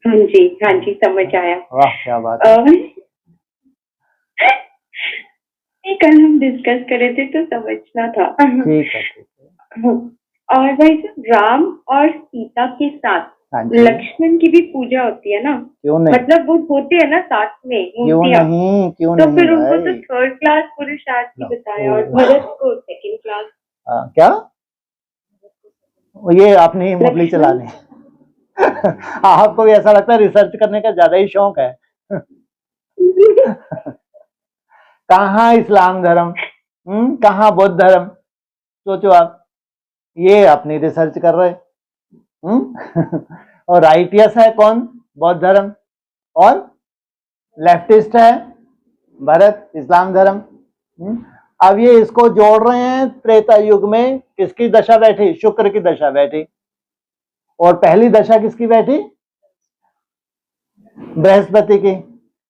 हाँ जी, समझ आया। वाह, क्या बात है। कल हम डिस्कस करे थे तो समझना था। ठीक है। और भाई साहब, राम और सीता के साथ लक्ष्मण की भी पूजा होती है ना? क्यों नहीं? मतलब वो होते हैं ना साथ में, क्यों नहीं? क्यों तो नहीं? फिर उनको तो 3rd क्लास पुरुषार्थी बताया और भरत को 2nd क्लास। क्या? ये आपने ही मुरली चला ली। आपको भी ऐसा लगता है रिसर्च करने का ज्यादा ही शौक है। कहाँ इस्लाम धर्म, कहाँ बौद्ध धर्म? सोचो आप, ये अपनी रिसर्च कर रहे। और राइटियस है कौन? बौद्ध धर्म। और लेफ्टिस्ट है भरत, इस्लाम धर्म। अब ये इसको जोड़ रहे हैं। त्रेता युग में किसकी दशा बैठी? शुक्र की दशा बैठी। और पहली दशा किसकी बैठी? बृहस्पति की।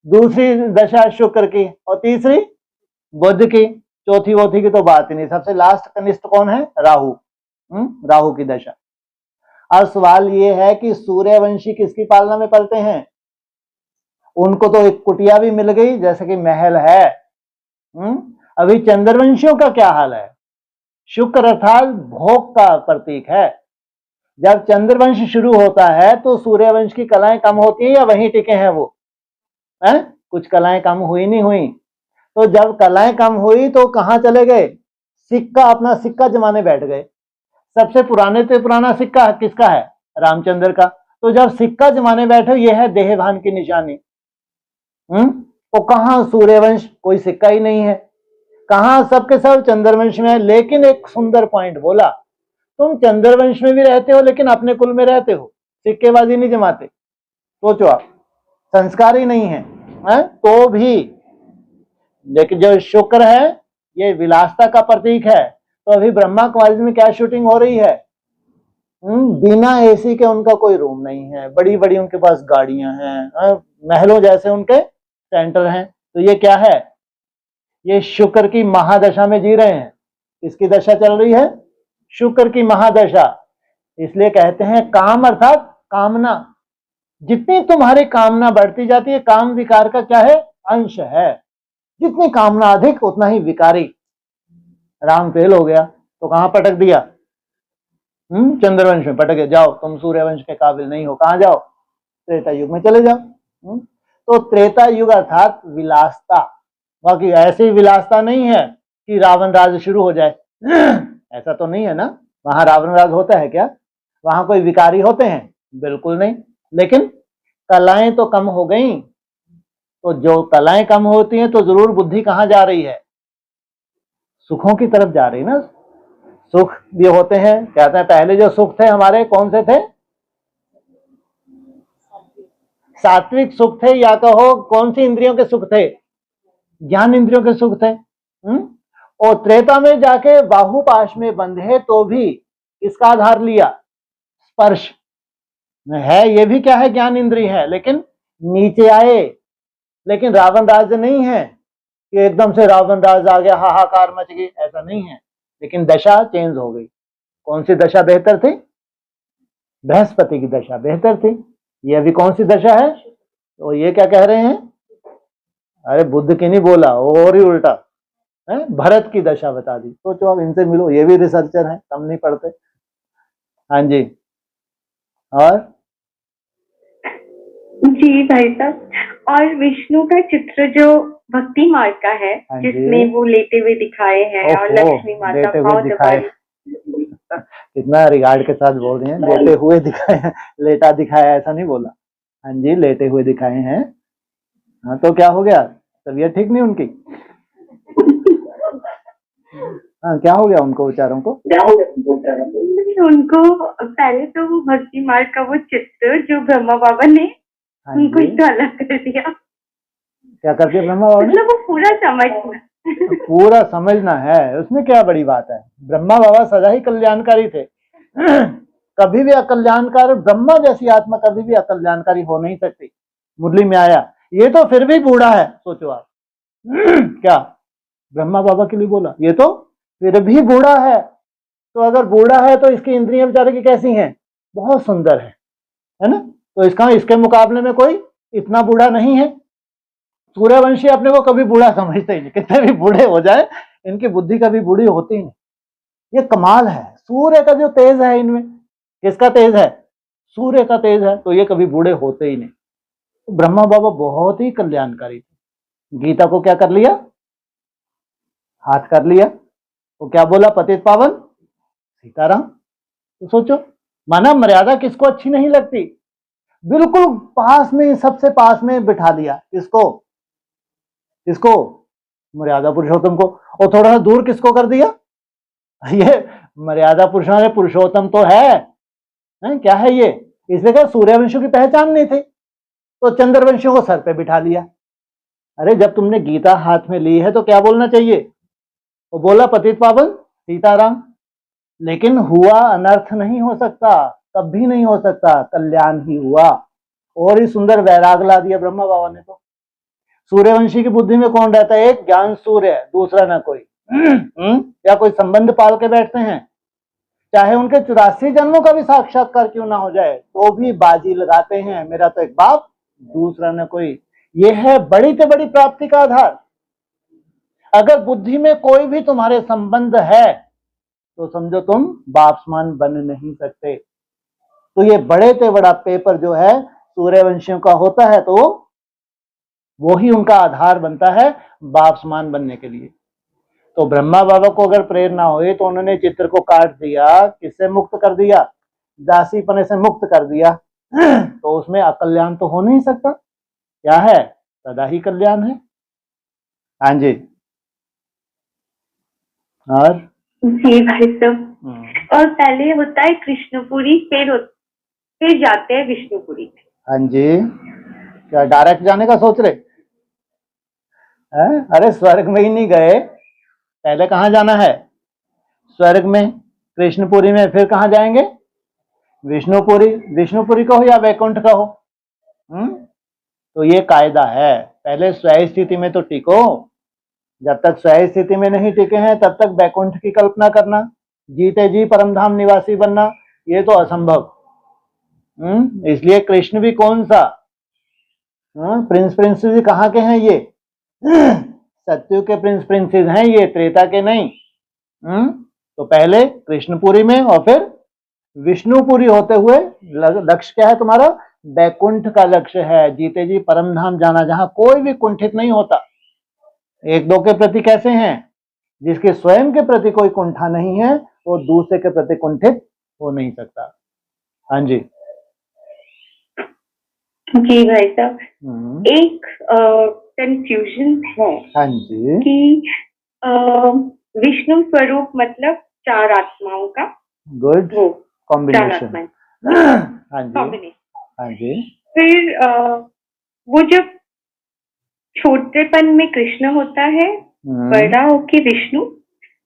दूसरी दशा शुक्र की, और तीसरी बुध की। चौथी वोथी की तो बात ही नहीं। सबसे लास्ट कनिष्ठ कौन है? राहु। राहु की दशा। अब सवाल ये है कि सूर्यवंशी किसकी पालना में पलते हैं? उनको तो एक कुटिया भी मिल गई, जैसे कि महल है। अभी चंद्रवंशियों का क्या हाल है? शुक्र अर्थात भोग का प्रतीक है। जब चंद्रवंश शुरू होता है तो सूर्यवंश की कलाएं कम होती है या वहीं टिके हैं वो? कुछ कलाएं कम हुई नहीं हुई। तो जब कलाएं कम हुई तो कहां चले गए? सिक्का, अपना सिक्का जमाने बैठ गए। सबसे पुराने से पुराना सिक्का किसका है? रामचंद्र का। तो जब सिक्का जमाने बैठे, यह है देहभान की निशानी। तो कहां सूर्यवंश? कोई सिक्का ही नहीं है। कहां? सबके सब चंद्रवंश में है। लेकिन एक सुंदर पॉइंट बोला, तुम चंद्रवंश में भी रहते हो लेकिन अपने कुल में रहते हो, सिक्केबाजी नहीं जमाते। सोचो आप, संस्कार ही नहीं है, तो भी। लेकिन जो शुक्र है ये विलासता का प्रतीक है। तो अभी ब्रह्मा कॉलेज में क्या शूटिंग हो रही है? बिना एसी के उनका कोई रूम नहीं है, बड़ी बड़ी उनके पास गाड़ियां हैं, महलों जैसे उनके सेंटर हैं। तो ये क्या है? ये शुक्र की महादशा में जी रहे हैं। किसकी दशा चल रही है? शुक्र की महादशा। इसलिए कहते हैं काम अर्थात कामना। जितनी तुम्हारी कामना बढ़ती जाती है, काम विकार का क्या है? अंश है। जितनी कामना अधिक उतना ही विकारी। राम फेल हो गया तो कहां पटक दिया? चंद्रवंश में पटक गया। जाओ, तुम सूर्यवंश के काबिल नहीं हो, कहां जाओ? त्रेता युग में चले जाओ। तो त्रेता युग अर्थात विलासता। बाकी ऐसी विलासता नहीं है कि रावण राज शुरू हो जाए। ऐसा तो नहीं है ना। वहां रावण राज होता है क्या? वहां कोई विकारी होते हैं? बिल्कुल नहीं। लेकिन कलाएं तो कम हो गई। तो जो कलाएं कम होती हैं तो जरूर बुद्धि कहां जा रही है? सुखों की तरफ जा रही ना। सुख भी होते हैं। कहते हैं पहले जो सुख थे हमारे, कौन से थे? सात्विक सुख थे, या कहो कौन सी इंद्रियों के सुख थे? ज्ञान इंद्रियों के सुख थे। और त्रेता में जाके बाहुपाश में बंधे तो भी इसका आधार लिया, स्पर्श है। ये भी क्या है? ज्ञान इंद्रिय है। लेकिन नीचे आए। लेकिन रावण राज नहीं है कि एकदम से रावण राज आ गया, हाहाकार मच गई, ऐसा नहीं है। लेकिन दशा चेंज हो गई। कौन सी दशा बेहतर थी? बृहस्पति की दशा बेहतर थी। ये अभी कौन सी दशा है? तो ये क्या कह रहे हैं? अरे बुद्ध की नहीं बोला, और ही उल्टा है, भरत की दशा बता दी। सोचो आप, इनसे मिलो, ये भी रिसर्चर हैं, कम नहीं पढ़ते। हाँ जी। और जी भाई साहब, और विष्णु का चित्र जो भक्ति मार्ग का है, हाँ जी। जिसमें वो लेटे हुए दिखाए हैं और लक्ष्मी माता लेटे हुए भाव दिखाए। दबाई। कितना रिगार्ड के साथ बोल रहे हैं। लेटे हुए दिखाए, लेटा दिखाया ऐसा नहीं बोला। हाँ जी, लेटे हुए दिखाए हैं। हाँ, तो क्या हो गया? तबीयत ठीक नहीं उनकी? हाँ, क्या हो गया उनको बेचारों को? उनको पहले तो वो भक्ति मार्ग का वो चित्र जो ब्रह्मा बाबा ने हाँ उनको जी। डाला कर दिया। क्या कर दिया ब्रह्मा बाबा ने? मतलब वो पूरा समझना। पूरा समझना है, उसमें क्या बड़ी बात है। ब्रह्मा बाबा सदा ही कल्याणकारी थे। कभी भी अकल्याणकारी, ब्रह्मा जैसी आत्मा कभी भी अकल्याणकारी हो नहीं सकती। मुरली में आया, ये तो फिर भी बूढ़ा है। सोचो आप, क्या ब्रह्मा बाबा के लिए बोला? ये तो फिर भी बूढ़ा है। तो अगर बूढ़ा है तो इसकी इंद्रियां बेचारे की कैसी हैं? बहुत सुंदर है ना। तो इसके मुकाबले में कोई इतना बूढ़ा नहीं है। सूर्यवंशी अपने को कभी बूढ़ा समझते ही नहीं। कितने भी बूढ़े हो जाए, इनकी बुद्धि कभी बूढ़ी होती नहीं। ये कमाल है। सूर्य का जो तेज है इनमें, किसका तेज है? सूर्य का तेज है। तो ये कभी बूढ़े होते ही नहीं। तो ब्रह्मा बाबा बहुत ही कल्याणकारी थे। गीता को क्या कर लिया? हाथ कर लिया। तो क्या बोला? पतित पावन सीताराम। तो सोचो, माना मर्यादा किसको अच्छी नहीं लगती? बिल्कुल पास में, सबसे पास में बिठा दिया। किसको? मर्यादा पुरुषोत्तम को। और थोड़ा सा दूर किसको कर दिया? ये मर्यादा पुरुषोत्तम तो है, क्या है ये? इसलिए क्या सूर्यवंशियों की पहचान नहीं थी, तो चंद्रवंशियों को सर पे बिठा लिया। अरे जब तुमने गीता हाथ में ली है तो क्या बोलना चाहिए? वो बोला पतित पावन सीताराम। लेकिन हुआ अनर्थ नहीं हो सकता, कभी नहीं हो सकता, कल्याण ही हुआ। और ही सुंदर वैराग ला दिया ब्रह्मा बाबा ने। तो सूर्यवंशी की बुद्धि में कौन रहता है? एक ज्ञान सूर्य, दूसरा ना कोई। या कोई संबंध पाल के बैठते हैं? चाहे उनके 84 जन्मों का भी साक्षात्कार क्यों ना हो जाए, तो भी बाजी लगाते हैं, मेरा तो एक बाप, दूसरा न कोई। ये है बड़ी से बड़ी प्राप्ति का आधार। अगर बुद्धि में कोई भी तुम्हारे संबंध है तो समझो तुम बाप समान बन नहीं सकते। तो ये बड़े से बड़ा पेपर जो है सूर्यवंशियों का होता है, तो वो ही उनका आधार बनता है बाप समान बनने के लिए। तो ब्रह्मा बाबा को अगर प्रेरणा हुई तो उन्होंने चित्र को काट दिया, किससे मुक्त कर दिया, दासीपने से मुक्त कर दिया। तो उसमें अकल्याण तो हो नहीं सकता, क्या है, सदा ही कल्याण है। हाँ जी। और जी भाई साहब, और पहले होता है कृष्णपुरी, फिर जाते हैं विष्णुपुरी। हाँ जी, क्या डायरेक्ट जाने का सोच रहे हैं? अरे स्वर्ग में ही नहीं गए, पहले कहाँ जाना है? स्वर्ग में, कृष्णपुरी में, फिर कहाँ जाएंगे? विष्णुपुरी। विष्णुपुरी कहो या वैकुंठ कहो, तो ये कायदा है, पहले स्वयं स्थिति में तो टिको। जब तक स्वयं स्थिति में नहीं टिके हैं तब तक वैकुंठ की कल्पना करना, जीते जी परमधाम निवासी बनना, ये तो असंभव। इसलिए कृष्ण भी कौन सा, प्रिंस प्रिंसेस कहाँ के हैं ये? सत्यु के प्रिंस प्रिंसेस हैं ये, त्रेता के नहीं। तो पहले कृष्णपुरी में और फिर विष्णुपुरी होते हुए लक्ष्य क्या है तुम्हारा? वैकुंठ का लक्ष्य है, जीते जी परमधाम जाना, जहां कोई भी कुंठित नहीं होता। एक दो के प्रति कैसे हैं? जिसके स्वयं के प्रति कोई कुंठा नहीं है वो दूसरे के प्रति कुंठित हो नहीं सकता। हाँ जी। जी भाई साहब, एक कंफ्यूजन है। हाँ जी। कि विष्णु स्वरूप मतलब चार आत्माओं का गुड कॉम्बिनेशन। हाँ जी। कॉम्बिनेशन। हाँ जी। फिर वो जब छोटेपन में कृष्ण होता है, बड़ा होके विष्णु,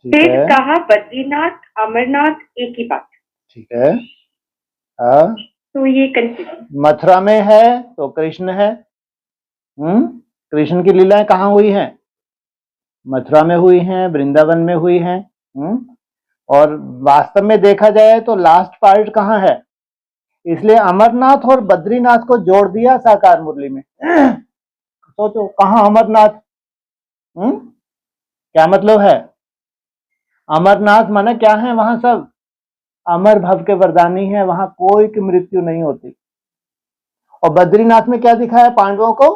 फिर कहा बद्रीनाथ अमरनाथ एक ही बात। ठीक है। तो ये कंफ्यूजन। मथुरा में है तो कृष्ण है। कृष्ण की लीलाएं कहाँ हुई हैं? मथुरा में हुई हैं, वृंदावन में हुई हैं। और वास्तव में देखा जाए तो लास्ट पार्ट कहाँ है? इसलिए अमरनाथ और बद्रीनाथ को जोड़ दिया साकार मुरली में। सोचो कहाँ अमरनाथ? क्या मतलब है? अमरनाथ माने क्या है? वहां सब अमर भव के वरदानी है, वहां कोई की मृत्यु नहीं होती। और बद्रीनाथ में क्या दिखाया पांडवों को?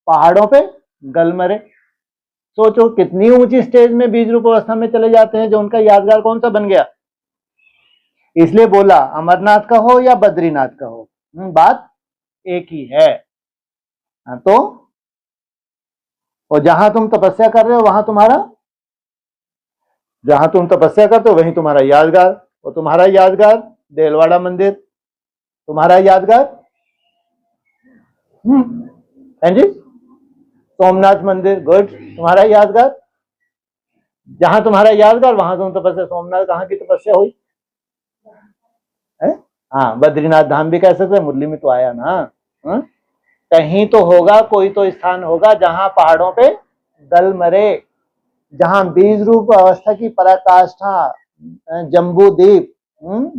पहाड़ों पे गलमरे। सोचो कितनी ऊंची स्टेज में बीज रूप अवस्था में चले जाते हैं, जो उनका यादगार कौन सा बन गया। इसलिए बोला अमरनाथ का हो या बद्रीनाथ का हो, बात एक ही है। तो और जहां तुम तपस्या कर रहे हो वहां तुम्हारा, जहां तुम तपस्या करते हो वहीं तुम्हारा यादगार, और तुम्हारा यादगार देलवाड़ा मंदिर, तुम्हारा यादगार हैं जी सोमनाथ मंदिर, गुड, तुम्हारा यादगार। जहां तुम्हारा यादगार वहां तुम तपस्या। सोमनाथ कहाँ की तपस्या हुई है? हाँ, बद्रीनाथ धाम भी कह सकते, मुरली में तो आया ना। कहीं तो होगा, कोई तो स्थान होगा जहां पहाड़ों पे दल मरे, जहां बीज रूप अवस्था की पराकाष्ठा, जम्बू द्वीप,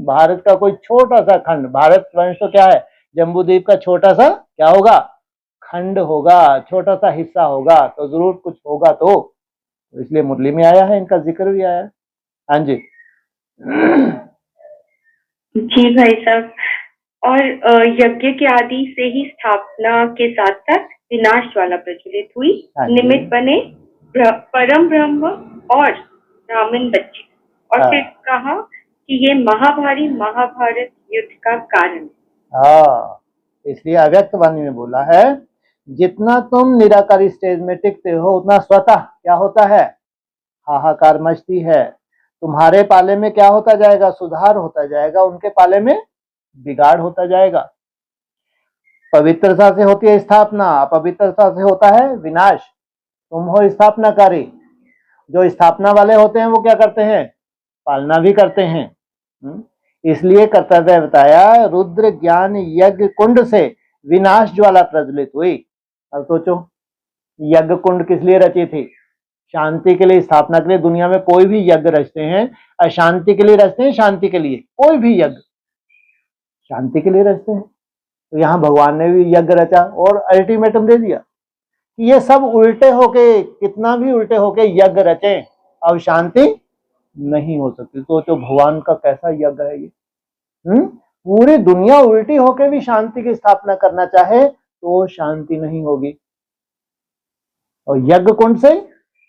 भारत का कोई छोटा सा खंड, भारत वंश तो क्या है, जम्बू द्वीप का छोटा सा क्या होगा, खंड होगा, छोटा सा हिस्सा होगा, तो जरूर कुछ होगा। तो इसलिए मुरली में आया है, इनका जिक्र भी आया है। हाँ जी। जी भाई साहब, और यज्ञ के आदि से ही स्थापना के साथ साथ विनाश ज्वाला प्रज्वलित हुई, निमित्त बने परम ब्रह्म और ब्राह्मण बच्चे, और फिर कहा कि ये महाभारी महाभारत युद्ध का कारण। हाँ, इसलिए अव्यक्त वाणी में बोला है, जितना तुम निराकारी स्टेज में टिकते हो उतना स्वतः क्या होता है, हाहाकार मचती है। तुम्हारे पाले में क्या होता जाएगा, सुधार होता जाएगा, उनके पाले में बिगाड़ होता जाएगा। पवित्रता से होती है स्थापना, अपवित्रता से होता है विनाश। तुम हो स्थापनाकारी, जो स्थापना वाले होते हैं वो क्या करते हैं, पालना भी करते हैं। इसलिए कर्तव्य बताया, रुद्र ज्ञान यज्ञ कुंड से विनाश ज्वाला प्रज्वलित हुई। अब सोचो यज्ञ कुंड किस लिए रची थी? शांति के लिए, स्थापना के लिए दुनिया में कोई भी यज्ञ रचते हैं, अशांति के लिए रचते हैं, शांति के लिए, कोई भी यज्ञ शांति के लिए रचते हैं। तो यहाँ भगवान ने भी यज्ञ रचा और अल्टीमेटम दे दिया कि ये सब उल्टे होके, कितना भी उल्टे होके यज्ञ रचे, अब शांति नहीं हो सकती। तो भगवान का कैसा यज्ञ है ये। पूरी दुनिया उल्टी होके भी शांति की स्थापना करना चाहे तो शांति नहीं होगी। और यज्ञ कुंड से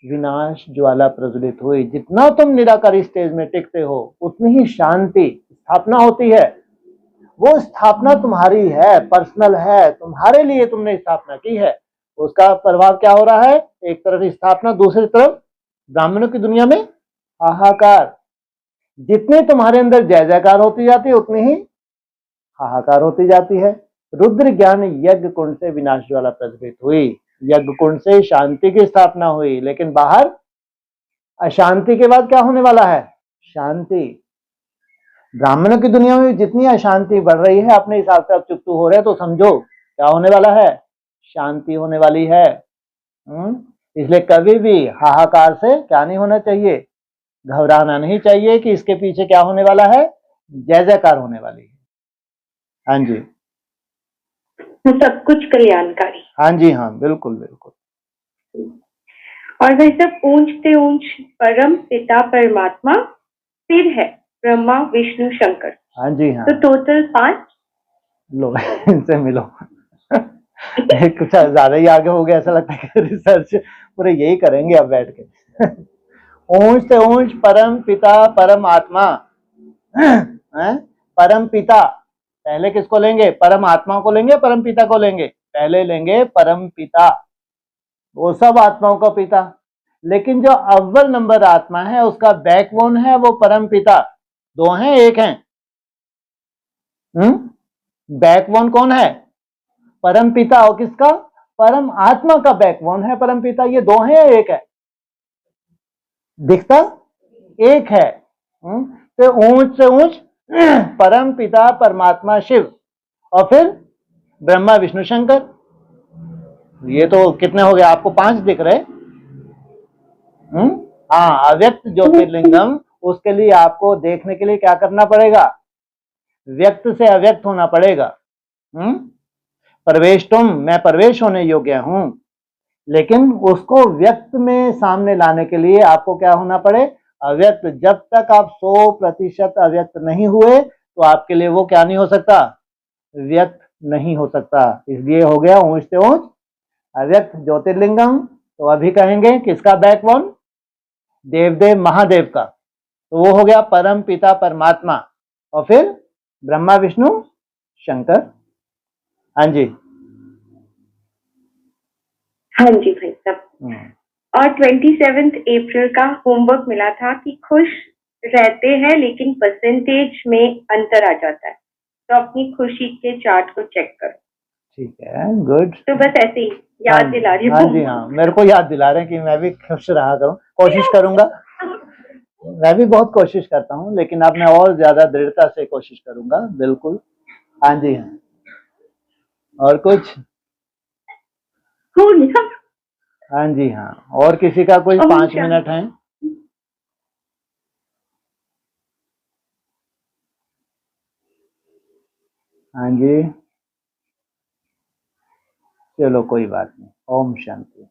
विनाश ज्वाला प्रज्वलित हुई। जितना तुम निराकारी स्टेज में टिकते हो उतनी ही शांति स्थापना होती है। वो स्थापना तुम्हारी है, पर्सनल है, तुम्हारे लिए तुमने स्थापना की है। उसका प्रभाव क्या हो रहा है? एक तरफ स्थापना, दूसरी तरफ ब्राह्मणों की दुनिया में हाहाकार। जितने तुम्हारे अंदर जय जयकार होती जाती है उतनी ही हाहाकार होती जाती है। रुद्र ज्ञान यज्ञ कुंड से विनाश ज्वाला प्रज्वलित हुई। यज्ञ कुंड से शांति की स्थापना हुई, लेकिन बाहर अशांति के बाद क्या होने वाला है? शांति। ब्राह्मणों की दुनिया में जितनी अशांति बढ़ रही है, अपने हिसाब से आप चुप हो रहे हैं, तो समझो क्या होने वाला है? शांति होने वाली है। इसलिए कभी भी हाहाकार से क्या नहीं होना चाहिए, घबराना नहीं चाहिए कि इसके पीछे क्या होने वाला है, जय जयकार होने वाली है। हाँ जी, सब कुछ कल्याणकारी। हाँ जी, हाँ, बिल्कुल बिल्कुल। और भाई सब ऊंचते ऊंच परम पिता परमात्मा फिर है ब्रह्मा विष्णु शंकर। हाँ जी, हाँ। तो टोटल 5। लो इनसे मिलो। कुछ ज्यादा ही आगे हो गया, ऐसा लगता है कि रिसर्च पूरे यही करेंगे अब बैठ के। ऊंच से ऊंच परम पिता परमात्मा। परम पिता, पहले किसको लेंगे? परम आत्मा को लेंगे, परम पिता को लेंगे? पहले लेंगे परम पिता, वो सब आत्माओं का पिता। लेकिन जो अव्वल नंबर आत्मा है उसका बैकबोन है वो परम पिता। दो हैं एक हैं? बैकबोन कौन है? परम पिता। और किसका? परम आत्मा का बैकबोन है परम पिता। ये दो हैं या एक है? दिखता एक है। तो ऊंच से ऊंच परम पिता परमात्मा शिव, और फिर ब्रह्मा विष्णु शंकर। ये तो कितने हो गए? आपको 5 दिख रहे? हाँ, अव्यक्त ज्योतिर्लिंगम। उसके लिए आपको देखने के लिए क्या करना पड़ेगा? व्यक्त से अव्यक्त होना पड़ेगा। प्रवेश तुम, मैं प्रवेश होने योग्य हूं, लेकिन उसको व्यक्त में सामने लाने के लिए आपको क्या होना पड़े? अव्यक्त। जब तक आप 100% अव्यक्त नहीं हुए तो आपके लिए वो क्या नहीं हो सकता? व्यक्त नहीं हो सकता। इसलिए हो गया ऊंच से ऊंच अव्यक्त ज्योतिर्लिंगम। तो अभी कहेंगे किसका बैकबोन? देवदेव महादेव का। तो वो हो गया परम पिता परमात्मा, और फिर ब्रह्मा विष्णु शंकर। हाँ जी, हाँ जी भाई साहब। और 27 अप्रैल का होमवर्क मिला था कि खुश रहते हैं लेकिन परसेंटेज में अंतर आ जाता है, तो अपनी खुशी के चार्ट को चेक करो। ठीक है, गुड। तो बस ऐसे ही याद दिला रही हूँ। हाँ जी, हाँ, मेरे को याद दिला रहे हैं कि मैं भी खुश रहा करूँ, कोशिश करूंगा। मैं भी बहुत कोशिश करता हूँ, लेकिन अब मैं और ज्यादा दृढ़ता से कोशिश करूंगा। बिल्कुल। हाँ जी, हाँ। और कुछ? हो गया। हाँ जी, हाँ। और किसी का कोई 5 मिनट है? हाँ जी, चलो कोई बात नहीं। ओम शांति।